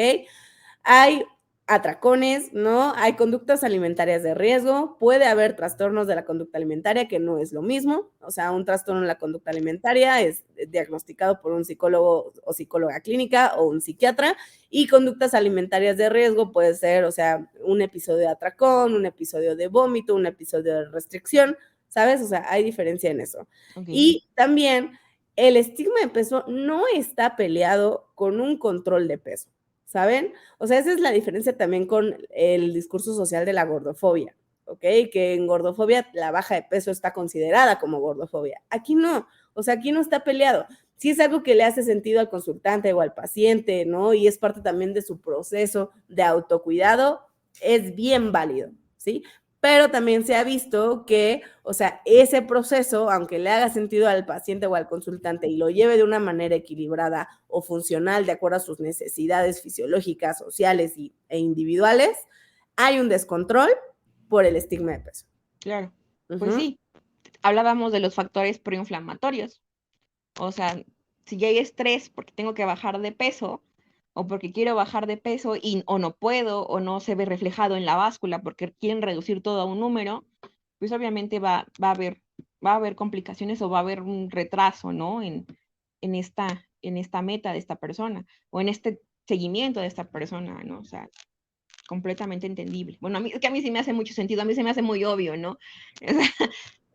Hay atracones, ¿no? Hay conductas alimentarias de riesgo, puede haber trastornos de la conducta alimentaria, que no es lo mismo, o sea, un trastorno en la conducta alimentaria es diagnosticado por un psicólogo o psicóloga clínica o un psiquiatra, y conductas alimentarias de riesgo puede ser, o sea, un episodio de atracón, un episodio de vómito, un episodio de restricción, ¿sabes? O sea, hay diferencia en eso. Okay. Y también el estigma de peso no está peleado con un control de peso, ¿saben? O sea, esa es la diferencia también con el discurso social de la gordofobia. ¿ok? Que en gordofobia la baja de peso está considerada como gordofobia. Aquí no, o sea, aquí no está peleado. Si es algo que le hace sentido al consultante o al paciente, ¿no? Y es parte también de su proceso de autocuidado, es bien válido, ¿sí? Pero también se ha visto que, o sea, ese proceso, aunque le haga sentido al paciente o al consultante y lo lleve de una manera equilibrada o funcional de acuerdo a sus necesidades fisiológicas, sociales e individuales, hay un descontrol por el estigma de peso. Claro, pues sí, hablábamos de los factores proinflamatorios. O sea, si ya hay estrés porque tengo que bajar de peso o porque quiero bajar de peso o no puedo o no se ve reflejado en la báscula porque quieren reducir todo a un número, pues obviamente va a haber complicaciones o va a haber un retraso, ¿no? En esta meta de esta persona o en este seguimiento de esta persona, ¿no? O sea, completamente entendible. Bueno, es que a mí sí me hace mucho sentido, a mí se me hace muy obvio, ¿no?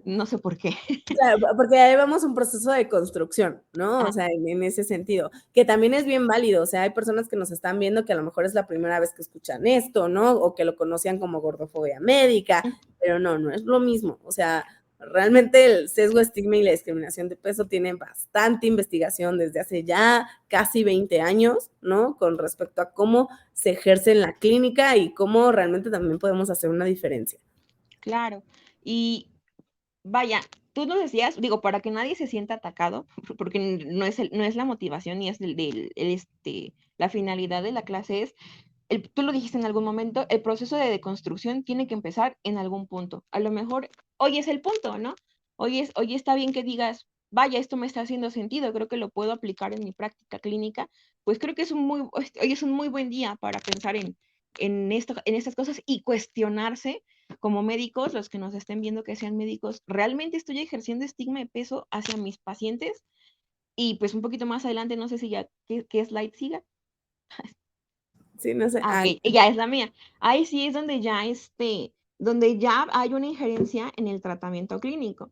No sé por qué. Claro, porque ahí vamos un proceso de construcción, ¿no? O sea, en ese sentido, que también es bien válido. O sea, hay personas que nos están viendo que a lo mejor es la primera vez que escuchan esto, ¿no? O que lo conocían como gordofobia médica, pero no es lo mismo. O sea, realmente el sesgo, estigma y la discriminación de peso tienen bastante investigación desde hace ya casi 20 años, ¿no? Con respecto a cómo se ejerce en la clínica y cómo realmente también podemos hacer una diferencia. Claro, y vaya, tú nos decías, digo, para que nadie se sienta atacado, porque no es la motivación ni es la finalidad de la clase es, tú lo dijiste en algún momento, el proceso de deconstrucción tiene que empezar en algún punto. A lo mejor hoy es el punto, ¿no? Hoy está bien que digas, vaya, esto me está haciendo sentido, creo que lo puedo aplicar en mi práctica clínica, pues creo que hoy es un muy buen día para pensar en estas cosas y cuestionarse como médicos, los que nos estén viendo que sean médicos, ¿realmente estoy ejerciendo estigma de peso hacia mis pacientes? Y pues un poquito más adelante, no sé si ya, ¿qué slide siga? Sí, no sé. Ok, ya es la mía. Ahí sí es donde ya hay una injerencia en el tratamiento clínico.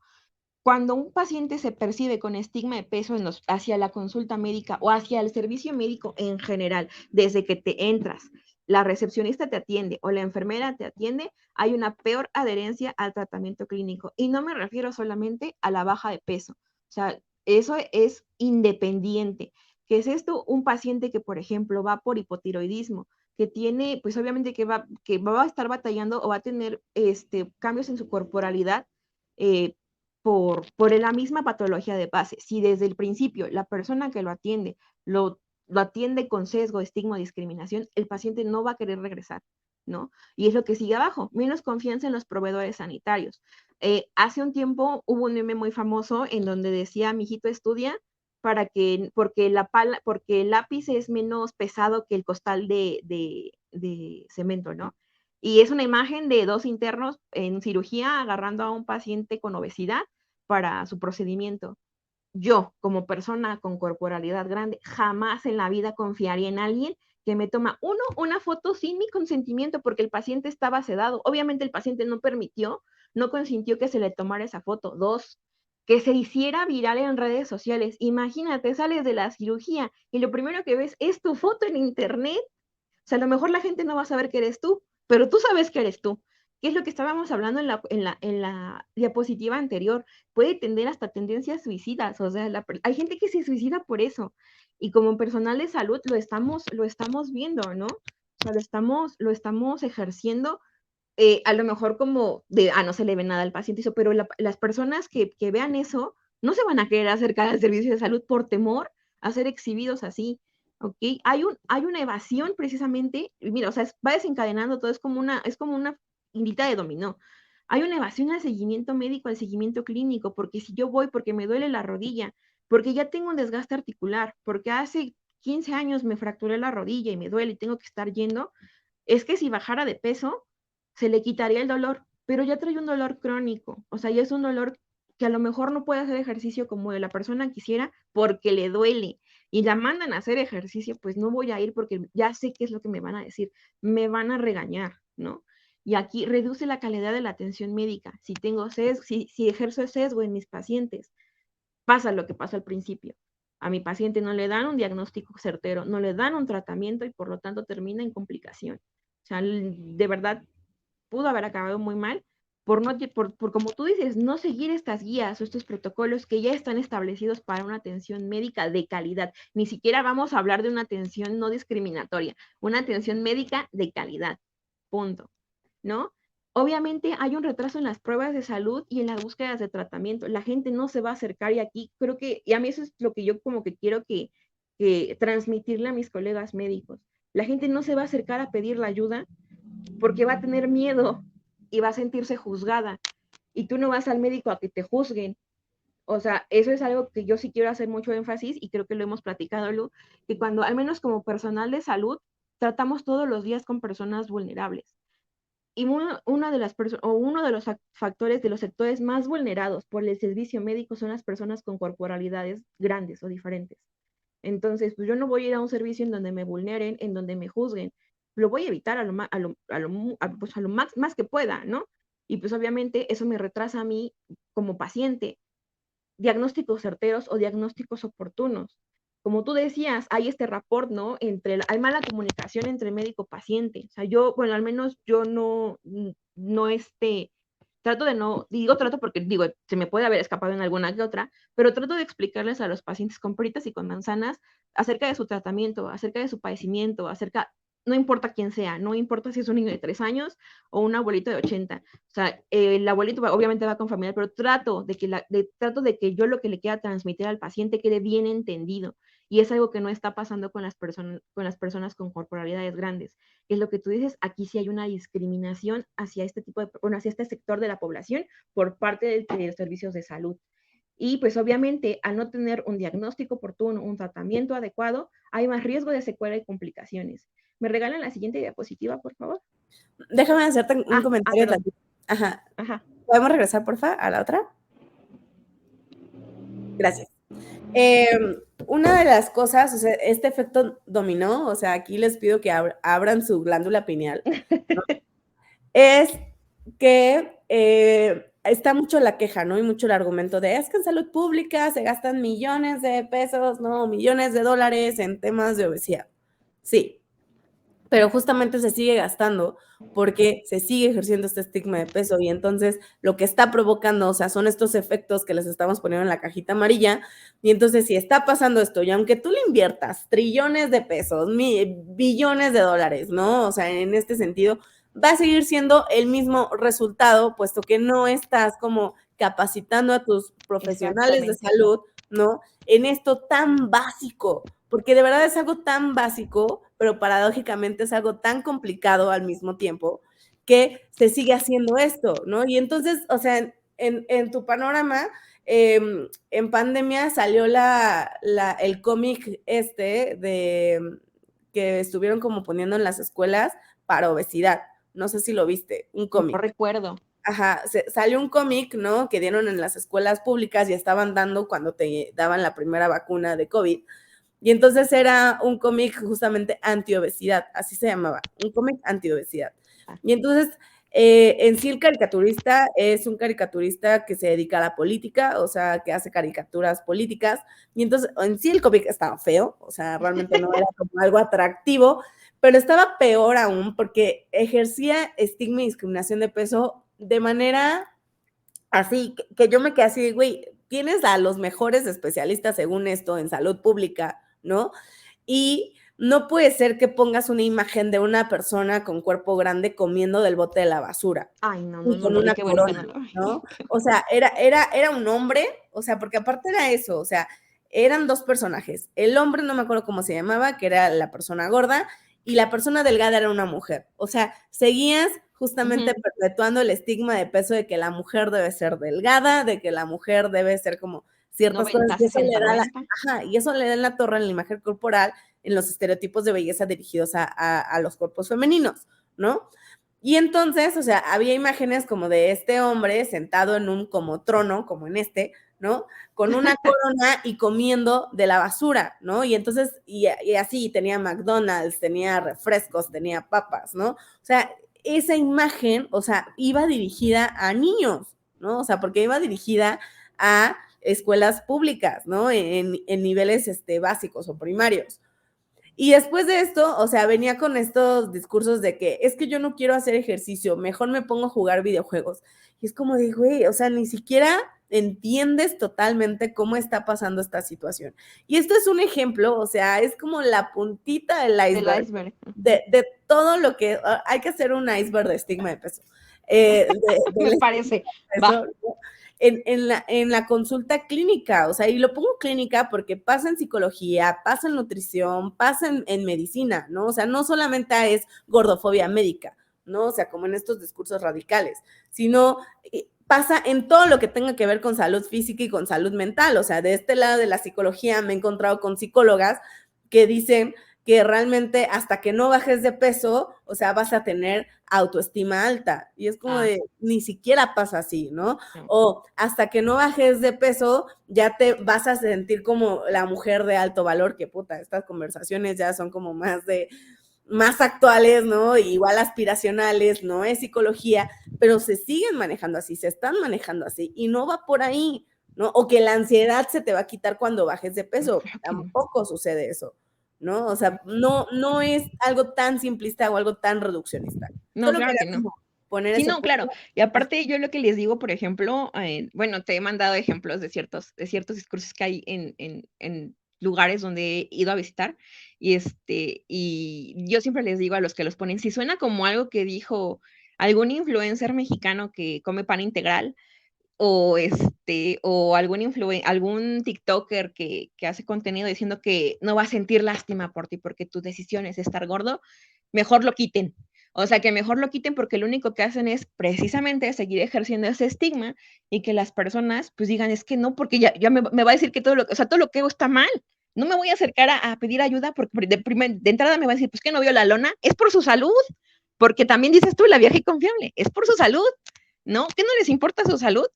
Cuando un paciente se percibe con estigma de peso hacia la consulta médica o hacia el servicio médico en general, desde que te entras, la recepcionista te atiende o la enfermera te atiende, hay una peor adherencia al tratamiento clínico. Y no me refiero solamente a la baja de peso. O sea, eso es independiente. ¿Qué es esto? Un paciente que, por ejemplo, va por hipotiroidismo, que tiene, pues obviamente que va a estar batallando o va a tener cambios en su corporalidad por la misma patología de base. Si desde el principio la persona que lo atiende lo atiende con sesgo, estigma, discriminación, el paciente no va a querer regresar, ¿no? Y es lo que sigue abajo, menos confianza en los proveedores sanitarios. Hace un tiempo hubo un meme muy famoso en donde decía, mijito, estudia porque el lápiz es menos pesado que el costal de cemento, ¿no? Y es una imagen de dos internos en cirugía agarrando a un paciente con obesidad para su procedimiento. Yo, como persona con corporalidad grande, jamás en la vida confiaría en alguien que me toma, una foto sin mi consentimiento porque el paciente estaba sedado. Obviamente el paciente no consintió que se le tomara esa foto. Dos, que se hiciera viral en redes sociales. Imagínate, sales de la cirugía y lo primero que ves es tu foto en internet. O sea, a lo mejor la gente no va a saber que eres tú, pero tú sabes que eres tú. ¿Qué es lo que estábamos hablando en la diapositiva anterior? Puede tender hasta tendencias suicidas. O sea, hay gente que se suicida por eso. Y como personal de salud lo estamos viendo, ¿no? O sea, lo estamos ejerciendo a lo mejor como no se le ve nada al paciente, pero las personas que vean eso no se van a querer acercar al servicio de salud por temor a ser exhibidos así. ¿Ok? Hay una evasión precisamente, mira, o sea, va desencadenando todo, es como una hilita de dominó. Hay una evasión al seguimiento médico, al seguimiento clínico, porque si yo voy porque me duele la rodilla, porque ya tengo un desgaste articular, porque hace 15 años me fracturé la rodilla y me duele y tengo que estar yendo, es que si bajara de peso, se le quitaría el dolor, pero ya trae un dolor crónico, o sea, ya es un dolor que a lo mejor no puede hacer ejercicio como la persona quisiera porque le duele y la mandan a hacer ejercicio, pues no voy a ir porque ya sé qué es lo que me van a decir, me van a regañar, ¿no? Y aquí reduce la calidad de la atención médica. Si tengo sesgo, si ejerzo sesgo en mis pacientes, pasa lo que pasa al principio. A mi paciente no le dan un diagnóstico certero, no le dan un tratamiento y por lo tanto termina en complicación. O sea, de verdad, pudo haber acabado muy mal por, no, por, como tú dices, no seguir estas guías o estos protocolos que ya están establecidos para una atención médica de calidad. Ni siquiera vamos a hablar de una atención no discriminatoria, una atención médica de calidad, punto, ¿no? Obviamente hay un retraso en las pruebas de salud y en las búsquedas de tratamiento. La gente no se va a acercar y aquí creo que, y a mí eso es lo que yo como que quiero que transmitirle a mis colegas médicos. La gente no se va a acercar a pedir la ayuda porque va a tener miedo y va a sentirse juzgada. Y tú no vas al médico a que te juzguen. O sea, eso es algo que yo sí quiero hacer mucho énfasis y creo que lo hemos platicado, Lu, que cuando, al menos como personal de salud, tratamos todos los días con personas vulnerables. Y una de las o uno de los factores de los sectores más vulnerados por el servicio médico son las personas con corporalidades grandes o diferentes. Entonces, pues yo no voy a ir a un servicio en donde me vulneren, en donde me juzguen. Lo voy a evitar pues a lo más que pueda, ¿no? Y pues obviamente eso me retrasa a mí como paciente. Diagnósticos certeros o diagnósticos oportunos. Como tú decías, hay este rapport, ¿no? Hay mala comunicación entre médico-paciente. O sea, yo, bueno, al menos yo no trato de no, digo trato porque digo, se me puede haber escapado en alguna que otra, pero trato de explicarles a los pacientes con peritas y con manzanas acerca de su tratamiento, acerca de su padecimiento, no importa quién sea, no importa si es un niño de 3 años o un abuelito de 80. O sea, el abuelito obviamente va con familia, pero trato de que yo lo que le quiera transmitir al paciente quede bien entendido. Y es algo que no está pasando con las personas con corporalidades grandes. Es lo que tú dices, aquí sí hay una discriminación hacia hacia este sector de la población por parte de los servicios de salud. Y pues obviamente al no tener un diagnóstico oportuno, un tratamiento adecuado, hay más riesgo de secuela y complicaciones. ¿Me regalan la siguiente diapositiva, por favor? Déjame hacerte un comentario también. Ajá. ¿Podemos regresar, porfa, a la otra? Gracias. Una de las cosas, o sea, este efecto dominó, o sea, aquí les pido que abran su glándula pineal, ¿no? Es que está mucho la queja, ¿no? Y mucho el argumento de, es que en salud pública se gastan millones de pesos, ¿no? Millones de dólares en temas de obesidad. Sí, pero justamente se sigue gastando porque se sigue ejerciendo este estigma de peso y entonces lo que está provocando, o sea, son estos efectos que les estamos poniendo en la cajita amarilla y entonces si está pasando esto y aunque tú le inviertas trillones de pesos, billones de dólares, ¿no? O sea, en este sentido, va a seguir siendo el mismo resultado, puesto que no estás como capacitando a tus profesionales de salud, ¿no? En esto tan básico, porque de verdad es algo tan básico, pero paradójicamente es algo tan complicado al mismo tiempo que se sigue haciendo esto, ¿no? Y entonces, o sea, en tu panorama, en pandemia salió el cómic que estuvieron como poniendo en las escuelas para obesidad. No sé si lo viste, un cómic. No recuerdo. Ajá, salió un cómic, ¿no? Que dieron en las escuelas públicas y estaban dando cuando te daban la primera vacuna de COVID. Y entonces era un cómic justamente anti-obesidad, así se llamaba, un cómic anti-obesidad. Y entonces, en sí el caricaturista es un caricaturista que se dedica a la política, o sea, que hace caricaturas políticas. Y entonces, en sí el cómic estaba feo, o sea, realmente no era como algo atractivo, pero estaba peor aún porque ejercía estigma y discriminación de peso de manera así, que yo me quedé así, güey, tienes a los mejores especialistas según esto en salud pública, ¿no? Y no puede ser que pongas una imagen de una persona con cuerpo grande comiendo del bote de la basura. Ay, no, y con una corona, ¿no? O sea, era un hombre, o sea, porque aparte era eso, o sea, eran dos personajes. El hombre, no me acuerdo cómo se llamaba, que era la persona gorda, y la persona delgada era una mujer. O sea, seguías justamente perpetuando el estigma de peso de que la mujer debe ser delgada, de que la mujer debe ser como ciertas 90, cosas. 60, y eso le da en la torre en la imagen corporal, en los estereotipos de belleza dirigidos a los cuerpos femeninos, ¿no? Y entonces, o sea, había imágenes como de este hombre sentado en un como trono, como en este, ¿no? Con una corona y comiendo de la basura, ¿no? Y entonces, y así, tenía McDonald's, tenía refrescos, tenía papas, ¿no? O sea, esa imagen, o sea, iba dirigida a niños, ¿no? O sea, porque iba dirigida a escuelas públicas, ¿no? En niveles básicos o primarios. Y después de esto, o sea, venía con estos discursos de que es que yo no quiero hacer ejercicio, mejor me pongo a jugar videojuegos. Y es como de, güey, o sea, ni siquiera entiendes totalmente cómo está pasando esta situación. Y esto es un ejemplo, o sea, es como la puntita del iceberg, de todo lo que hay que hacer un iceberg de estigma de peso. Me parece. Peso, en la consulta clínica, o sea, y lo pongo clínica porque pasa en psicología, pasa en nutrición, pasa en medicina, ¿no? O sea, no solamente es gordofobia médica, ¿no? O sea, como en estos discursos radicales, sino pasa en todo lo que tenga que ver con salud física y con salud mental. O sea, de este lado de la psicología me he encontrado con psicólogas que dicen que realmente hasta que no bajes de peso, o sea, vas a tener autoestima alta. Y es como de, ni siquiera pasa así, ¿no? O hasta que no bajes de peso, ya te vas a sentir como la mujer de alto valor, que puta, estas conversaciones ya son como más actuales, ¿no? Igual aspiracionales, no es psicología, pero se siguen manejando así, se están manejando así y no va por ahí, ¿no? O que la ansiedad se te va a quitar cuando bajes de peso, tampoco sucede eso, ¿no? O sea, no es algo tan simplista o algo tan reduccionista. No, Solo claro quería que no. poner Sí, ese no, punto. claro. Y aparte yo lo que les digo, por ejemplo, bueno, te he mandado ejemplos de ciertos discursos que hay en lugares donde he ido a visitar y yo siempre les digo a los que los ponen, si suena como algo que dijo algún influencer mexicano que come pan integral o algún TikToker que hace contenido diciendo que no va a sentir lástima por ti porque tu decisión es estar gordo, mejor lo quiten. O sea, que mejor lo quiten porque lo único que hacen es precisamente seguir ejerciendo ese estigma y que las personas pues digan, es que no, porque ya me va a decir que todo lo que hago está mal. No me voy a acercar a pedir ayuda porque de entrada me va a decir, pues que no vio la lona, es por su salud, porque también dices tú, la vieja y confiable, es por su salud, ¿no? ¿Qué no les importa su salud?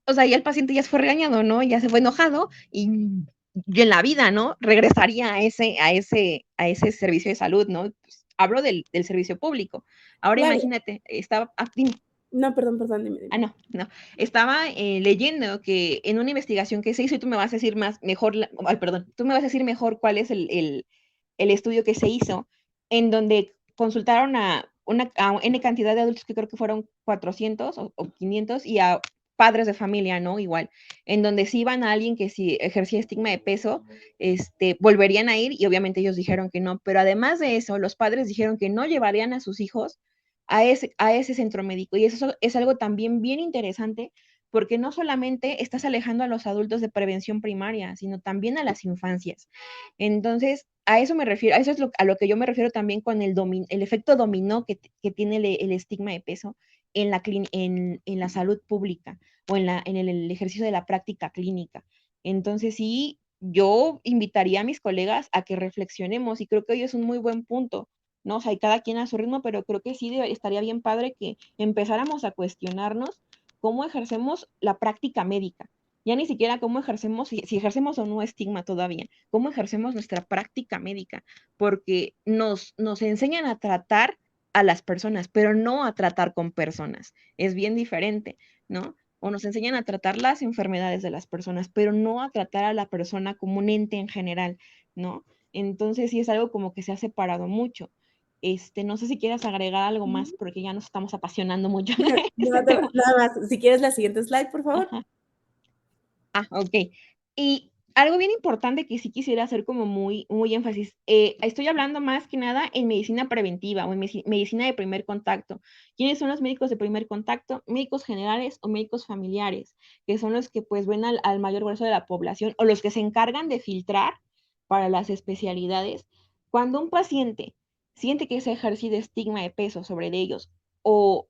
O sea, ya el paciente ya se fue regañado, ¿no? Ya se fue enojado y en la vida, ¿no? Regresaría a ese servicio de salud, ¿no? Pues, hablo del servicio público. Ahora Claro. imagínate, No, perdón, dime. No. Estaba leyendo que en una investigación que se hizo, y tú me vas a decir tú me vas a decir mejor cuál es el estudio que se hizo, en donde consultaron a N cantidad de adultos, que creo que fueron 400 o 500, y a padres de familia, ¿no? Igual, en donde si iban a alguien que si ejercía estigma de peso, volverían a ir, y obviamente ellos dijeron que no, pero además de eso, los padres dijeron que no llevarían a sus hijos a ese centro médico. Y eso es algo también bien interesante, porque no solamente estás alejando a los adultos de prevención primaria, sino también a las infancias. Entonces, a eso me refiero, a eso es a lo que yo me refiero también con el efecto dominó que tiene el estigma de peso en la salud pública o en el ejercicio de la práctica clínica. Entonces, sí, yo invitaría a mis colegas a que reflexionemos, y creo que hoy es un muy buen punto, ¿no? O sea, y cada quien a su ritmo, pero creo que sí estaría bien padre que empezáramos a cuestionarnos cómo ejercemos la práctica médica. Ya ni siquiera cómo ejercemos, si ejercemos o no estigma todavía, cómo ejercemos nuestra práctica médica, porque nos enseñan a tratar a las personas, pero no a tratar con personas. Es bien diferente, ¿no? O nos enseñan a tratar las enfermedades de las personas, pero no a tratar a la persona como un ente en general, ¿no? Entonces sí es algo como que se ha separado mucho. No sé si quieres agregar algo más, porque ya nos estamos apasionando mucho. Nada más, si quieres la siguiente slide, por favor. Ok. Y algo bien importante que sí quisiera hacer como muy, muy énfasis. Estoy hablando más que nada en medicina preventiva o en medicina de primer contacto. ¿Quiénes son los médicos de primer contacto? Médicos generales o médicos familiares, que son los que pues ven al mayor grueso de la población o los que se encargan de filtrar para las especialidades. Cuando un paciente siente que se ejercido estigma de peso sobre ellos o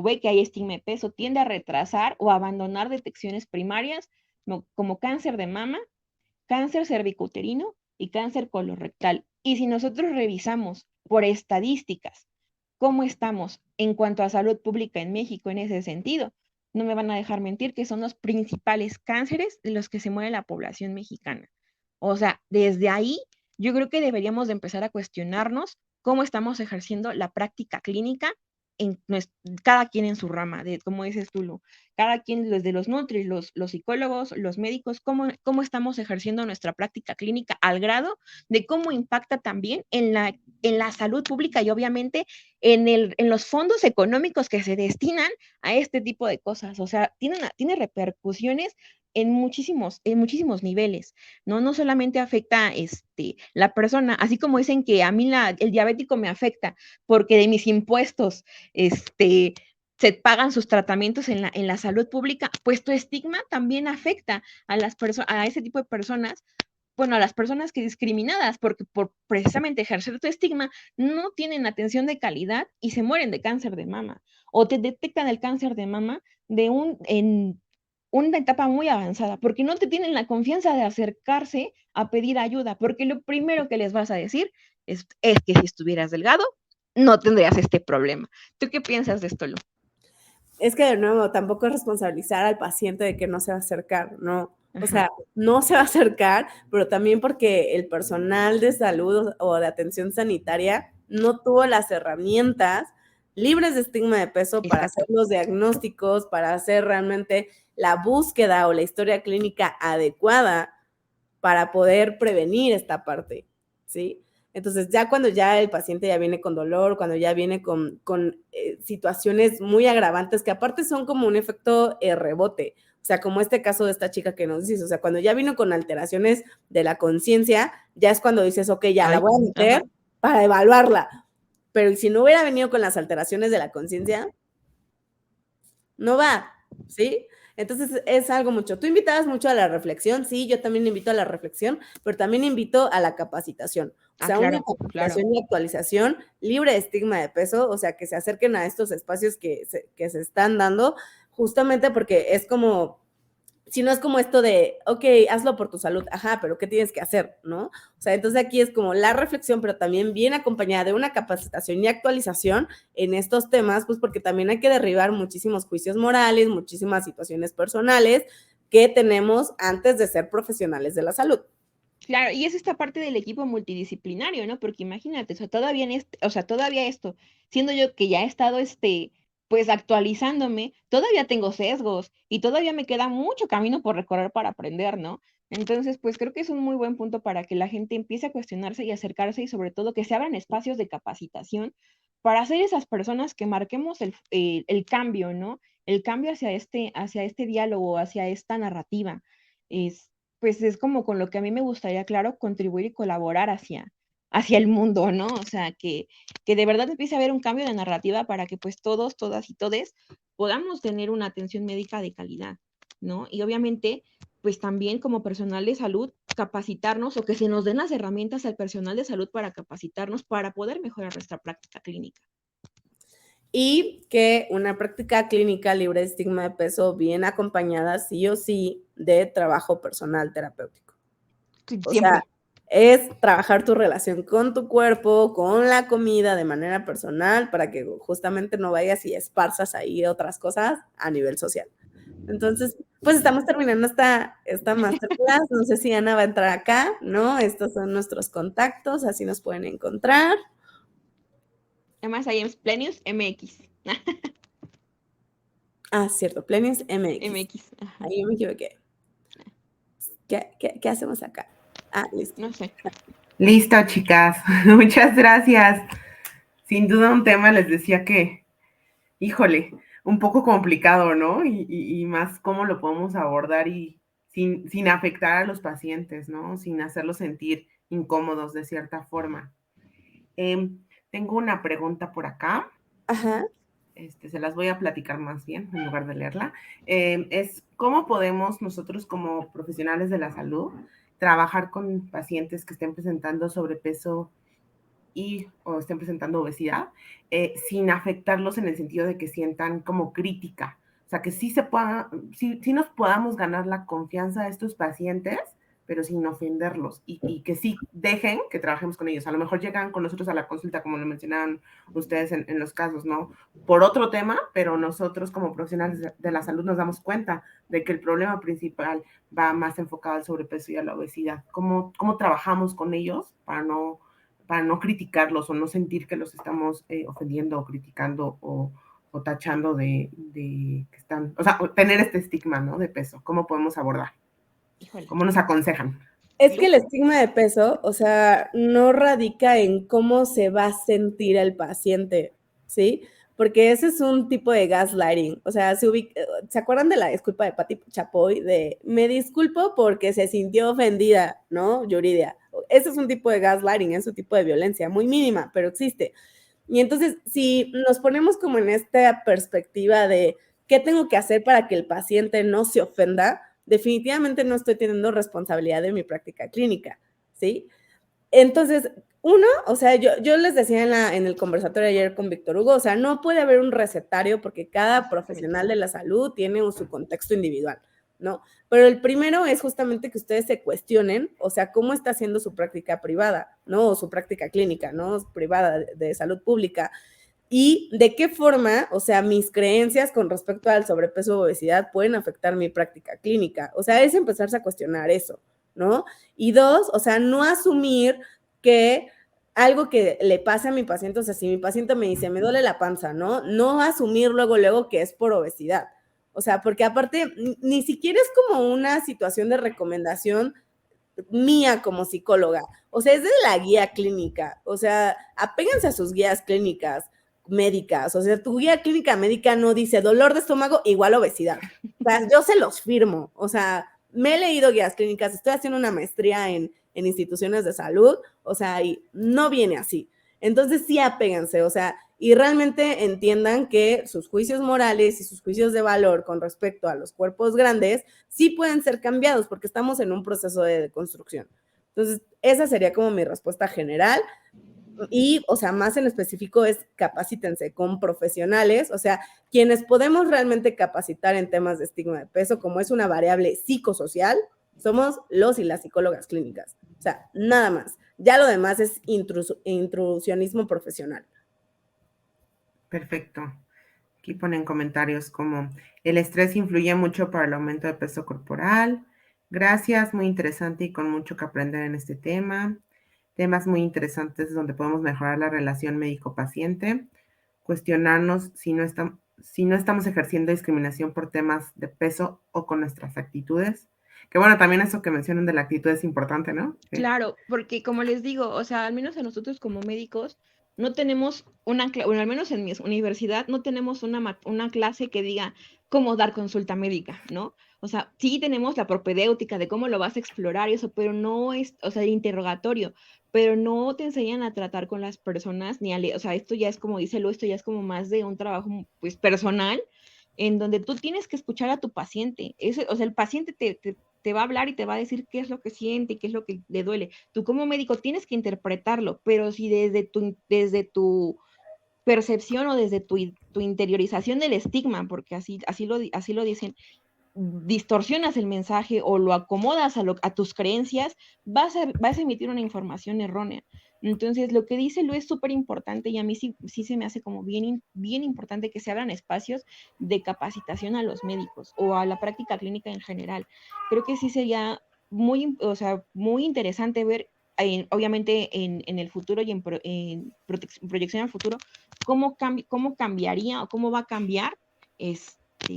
ve que hay estigma de peso, tiende a retrasar o abandonar detecciones primarias como cáncer de mama, cáncer cervicouterino y cáncer colorectal. Y si nosotros revisamos por estadísticas cómo estamos en cuanto a salud pública en México en ese sentido, no me van a dejar mentir que son los principales cánceres de los que se muere la población mexicana. O sea, desde ahí yo creo que deberíamos de empezar a cuestionarnos cómo estamos ejerciendo la práctica clínica cada quien en su rama, de como dices tú, Lu, cada quien, desde los nutris, los psicólogos, los médicos, cómo estamos ejerciendo nuestra práctica clínica al grado de cómo impacta también en la salud pública y obviamente en los fondos económicos que se destinan a este tipo de cosas. O sea, tiene repercusiones en muchísimos niveles, ¿no? No solamente afecta la persona, así como dicen que a mí el diabético me afecta porque de mis impuestos, se pagan sus tratamientos en la salud pública, pues tu estigma también afecta a ese tipo de personas, bueno, a las personas que discriminadas, porque por precisamente ejercer tu estigma, no tienen atención de calidad y se mueren de cáncer de mama, o te detectan el cáncer de mama en una etapa muy avanzada, porque no te tienen la confianza de acercarse a pedir ayuda, porque lo primero que les vas a decir es que si estuvieras delgado, no tendrías este problema. ¿Tú qué piensas de esto, Lu? Es que de nuevo, tampoco es responsabilizar al paciente de que no se va a acercar, ¿no? O Ajá. sea, no se va a acercar, pero también porque el personal de salud o de atención sanitaria no tuvo las herramientas libres de estigma de peso para hacer Exacto. los diagnósticos, para hacer realmente la búsqueda o la historia clínica adecuada para poder prevenir esta parte, ¿sí? Entonces, ya cuando ya el paciente ya viene con dolor, cuando ya viene con situaciones muy agravantes, que aparte son como un efecto rebote, o sea, como este caso de esta chica que nos dices, o sea, cuando ya vino con alteraciones de la conciencia, ya es cuando dices, ok, ya la voy a meter Ajá. para evaluarla. Pero si no hubiera venido con las alteraciones de la conciencia, no va, ¿sí? Entonces es algo mucho. Tú invitabas mucho a la reflexión, sí, yo también invito a la reflexión, pero también invito a la capacitación. O sea, una Claro. capacitación y actualización libre de estigma de peso, o sea, que se acerquen a estos espacios que se están dando, justamente porque es como, si no es como esto de, ok, hazlo por tu salud, ajá, pero ¿qué tienes que hacer, no? O sea, entonces aquí es como la reflexión, pero también viene acompañada de una capacitación y actualización en estos temas, pues porque también hay que derribar muchísimos juicios morales, muchísimas situaciones personales que tenemos antes de ser profesionales de la salud. Claro, y es esta parte del equipo multidisciplinario, ¿no? Porque imagínate, o sea, todavía esto, siendo yo que ya he estado, pues actualizándome, todavía tengo sesgos y todavía me queda mucho camino por recorrer para aprender, ¿no? Entonces, pues creo que es un muy buen punto para que la gente empiece a cuestionarse y acercarse y sobre todo que se abran espacios de capacitación para ser esas personas que marquemos el cambio, ¿no? El cambio hacia este diálogo, hacia esta narrativa. Pues es como con lo que a mí me gustaría, claro, contribuir y colaborar hacia el mundo, ¿no? O sea, que de verdad empiece a haber un cambio de narrativa para que pues todos, todas y todes podamos tener una atención médica de calidad, ¿no? Y obviamente, pues también como personal de salud, capacitarnos o que se nos den las herramientas al personal de salud para capacitarnos para poder mejorar nuestra práctica clínica. Y que una práctica clínica libre de estigma de peso viene acompañada sí o sí de trabajo personal terapéutico. O Siempre. sea, es trabajar tu relación con tu cuerpo, con la comida de manera personal para que justamente no vayas y esparzas ahí otras cosas a nivel social. Entonces, pues estamos terminando esta masterclass. No sé si Ana va a entrar acá, ¿no? Estos son nuestros contactos, así nos pueden encontrar. Además, ahí en Plenius MX. Ah, cierto, Plenius MX. MX. Ajá. Ahí me equivoqué. ¿Qué hacemos acá? Ah, listo. No sé. Listo, chicas. Muchas gracias. Sin duda un tema, les decía que, híjole, un poco complicado, ¿no? Y más cómo lo podemos abordar y sin afectar a los pacientes, ¿no? Sin hacerlos sentir incómodos de cierta forma. Tengo una pregunta por acá. Ajá. Se las voy a platicar más bien en lugar de leerla. Es cómo podemos nosotros como profesionales de la salud trabajar con pacientes que estén presentando sobrepeso o estén presentando obesidad, sin afectarlos en el sentido de que sientan como crítica. O sea, que sí nos podamos ganar la confianza de estos pacientes, pero sin ofenderlos y que sí dejen que trabajemos con ellos. A lo mejor llegan con nosotros a la consulta, como lo mencionaban ustedes en los casos, ¿no? Por otro tema, pero nosotros como profesionales de la salud nos damos cuenta de que el problema principal va más enfocado al sobrepeso y a la obesidad. ¿Cómo trabajamos con ellos para no para no criticarlos o no sentir que los estamos ofendiendo o criticando o tachando de que están, o sea, tener este estigma, ¿no? De peso. ¿Cómo podemos abordar? Híjole. ¿Cómo nos aconsejan? Es que el estigma de peso, o sea, no radica en cómo se va a sentir el paciente, ¿sí? Porque ese es un tipo de gaslighting. O sea, ¿se acuerdan de la disculpa de Pati Chapoy? De, me disculpo porque se sintió ofendida, ¿no? Yuridia. Ese es un tipo de gaslighting, es un tipo de violencia, muy mínima, pero existe. Y entonces, si nos ponemos como en esta perspectiva de qué tengo que hacer para que el paciente no se ofenda, definitivamente no estoy teniendo responsabilidad de mi práctica clínica, ¿sí? Entonces, uno, o sea, yo les decía en el conversatorio ayer con Víctor Hugo, o sea, no puede haber un recetario porque cada profesional de la salud tiene su contexto individual, ¿no? Pero el primero es justamente que ustedes se cuestionen, o sea, cómo está haciendo su práctica privada, ¿no? O su práctica clínica, ¿no? Privada de salud pública. Y de qué forma, o sea, mis creencias con respecto al sobrepeso o obesidad pueden afectar mi práctica clínica. O sea, es empezarse a cuestionar eso, ¿no? Y dos, o sea, no asumir que algo que le pase a mi paciente, o sea, si mi paciente me dice, me duele la panza, ¿no? No asumir luego que es por obesidad. O sea, porque aparte, ni siquiera es como una situación de recomendación mía como psicóloga. O sea, es de la guía clínica. O sea, apéguense a sus guías clínicas médicas. O sea, tu guía clínica médica no dice dolor de estómago igual obesidad. O sea, yo se los firmo. O sea, me he leído guías clínicas, estoy haciendo una maestría en instituciones de salud, o sea, y no viene así. Entonces sí apéguense, o sea, y realmente entiendan que sus juicios morales y sus juicios de valor con respecto a los cuerpos grandes sí pueden ser cambiados porque estamos en un proceso de deconstrucción. Entonces, esa sería como mi respuesta general. Y, o sea, más en específico es capacítense con profesionales, o sea, quienes podemos realmente capacitar en temas de estigma de peso, como es una variable psicosocial, somos los y las psicólogas clínicas. O sea, nada más. Ya lo demás es introduccionismo profesional. Perfecto. Aquí ponen comentarios como el estrés influye mucho para el aumento de peso corporal. Gracias, muy interesante y con mucho que aprender en este tema. Temas muy interesantes donde podemos mejorar la relación médico-paciente. Cuestionarnos si no estamos ejerciendo discriminación por temas de peso o con nuestras actitudes. Que bueno, también eso que mencionan de la actitud es importante, ¿no? Claro, porque como les digo, o sea, al menos a nosotros como médicos no tenemos bueno, al menos en mi universidad no tenemos una clase que diga cómo dar consulta médica, ¿no? O sea, sí tenemos la propedéutica de cómo lo vas a explorar y eso, pero no es, o sea, el interrogatorio, pero no te enseñan a tratar con las personas o sea, esto ya es como dice Lu, esto ya es como más de un trabajo pues personal en donde tú tienes que escuchar a tu paciente. O sea, el paciente te va a hablar y te va a decir qué es lo que siente, qué es lo que le duele. Tú como médico tienes que interpretarlo, pero si desde tu percepción o desde tu interiorización del estigma, porque así lo dicen, distorsionas el mensaje o lo acomodas a tus creencias, vas a emitir una información errónea. Entonces, lo que dice Lu es súper importante y a mí sí se me hace como bien importante que se abran espacios de capacitación a los médicos o a la práctica clínica en general. Creo que sí sería o sea, muy interesante ver, obviamente, en el futuro y en proyección al futuro, cómo cambiaría o cómo va a cambiar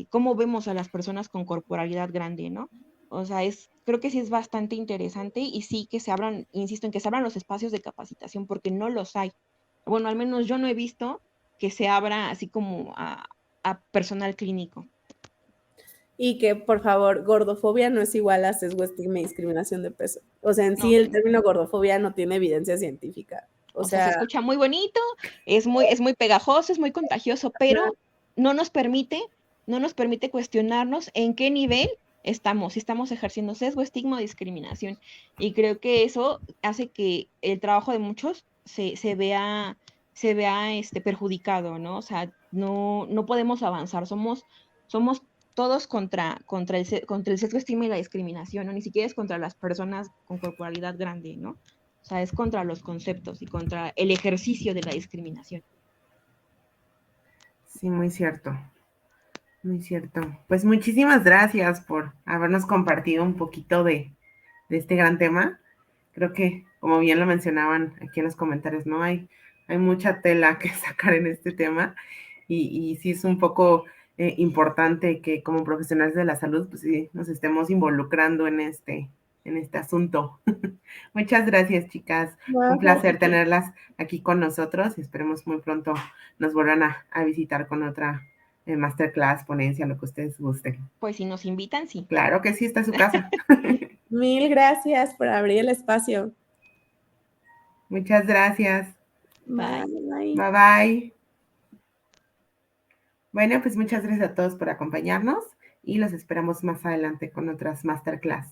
cómo vemos a las personas con corporalidad grande, ¿no? O sea, creo que sí es bastante interesante y sí que se abran, insisto, en que se abran los espacios de capacitación porque no los hay. Bueno, al menos yo no he visto que se abra así como a personal clínico. Y que, por favor, gordofobia no es igual a sesgo, estigma y discriminación de peso. O sea, en No, sí el término gordofobia no tiene evidencia científica. O o sea, se sea, escucha muy bonito, es muy pegajoso, es muy contagioso, pero no nos permite, no nos permite cuestionarnos en qué nivel estamos, si estamos ejerciendo sesgo, estigma o discriminación. Y creo que eso hace que el trabajo de muchos se vea perjudicado, ¿no? O sea, no podemos avanzar, somos todos contra el sesgo, estigma y la discriminación, ¿no? Ni siquiera es contra las personas con corporalidad grande, ¿no? O sea, es contra los conceptos y contra el ejercicio de la discriminación. Sí, muy cierto. Muy cierto. Pues muchísimas gracias por habernos compartido un poquito de este gran tema. creo que, como bien lo mencionaban aquí en los comentarios, ¿no? Hay mucha tela que sacar en este tema y sí es un poco importante que como profesionales de la salud, pues sí, nos estemos involucrando en este asunto. Muchas gracias, chicas. Un No, placer tenerlas aquí con nosotros y esperemos muy pronto nos vuelvan a visitar con otra masterclass, ponencia, lo que ustedes gusten. Pues si nos invitan, sí. Claro que sí, está en su casa. mil gracias por abrir el espacio. Muchas gracias. Bye. Bye. Bye bye. Bueno, pues muchas gracias a todos por acompañarnos y los esperamos más adelante con otras masterclass.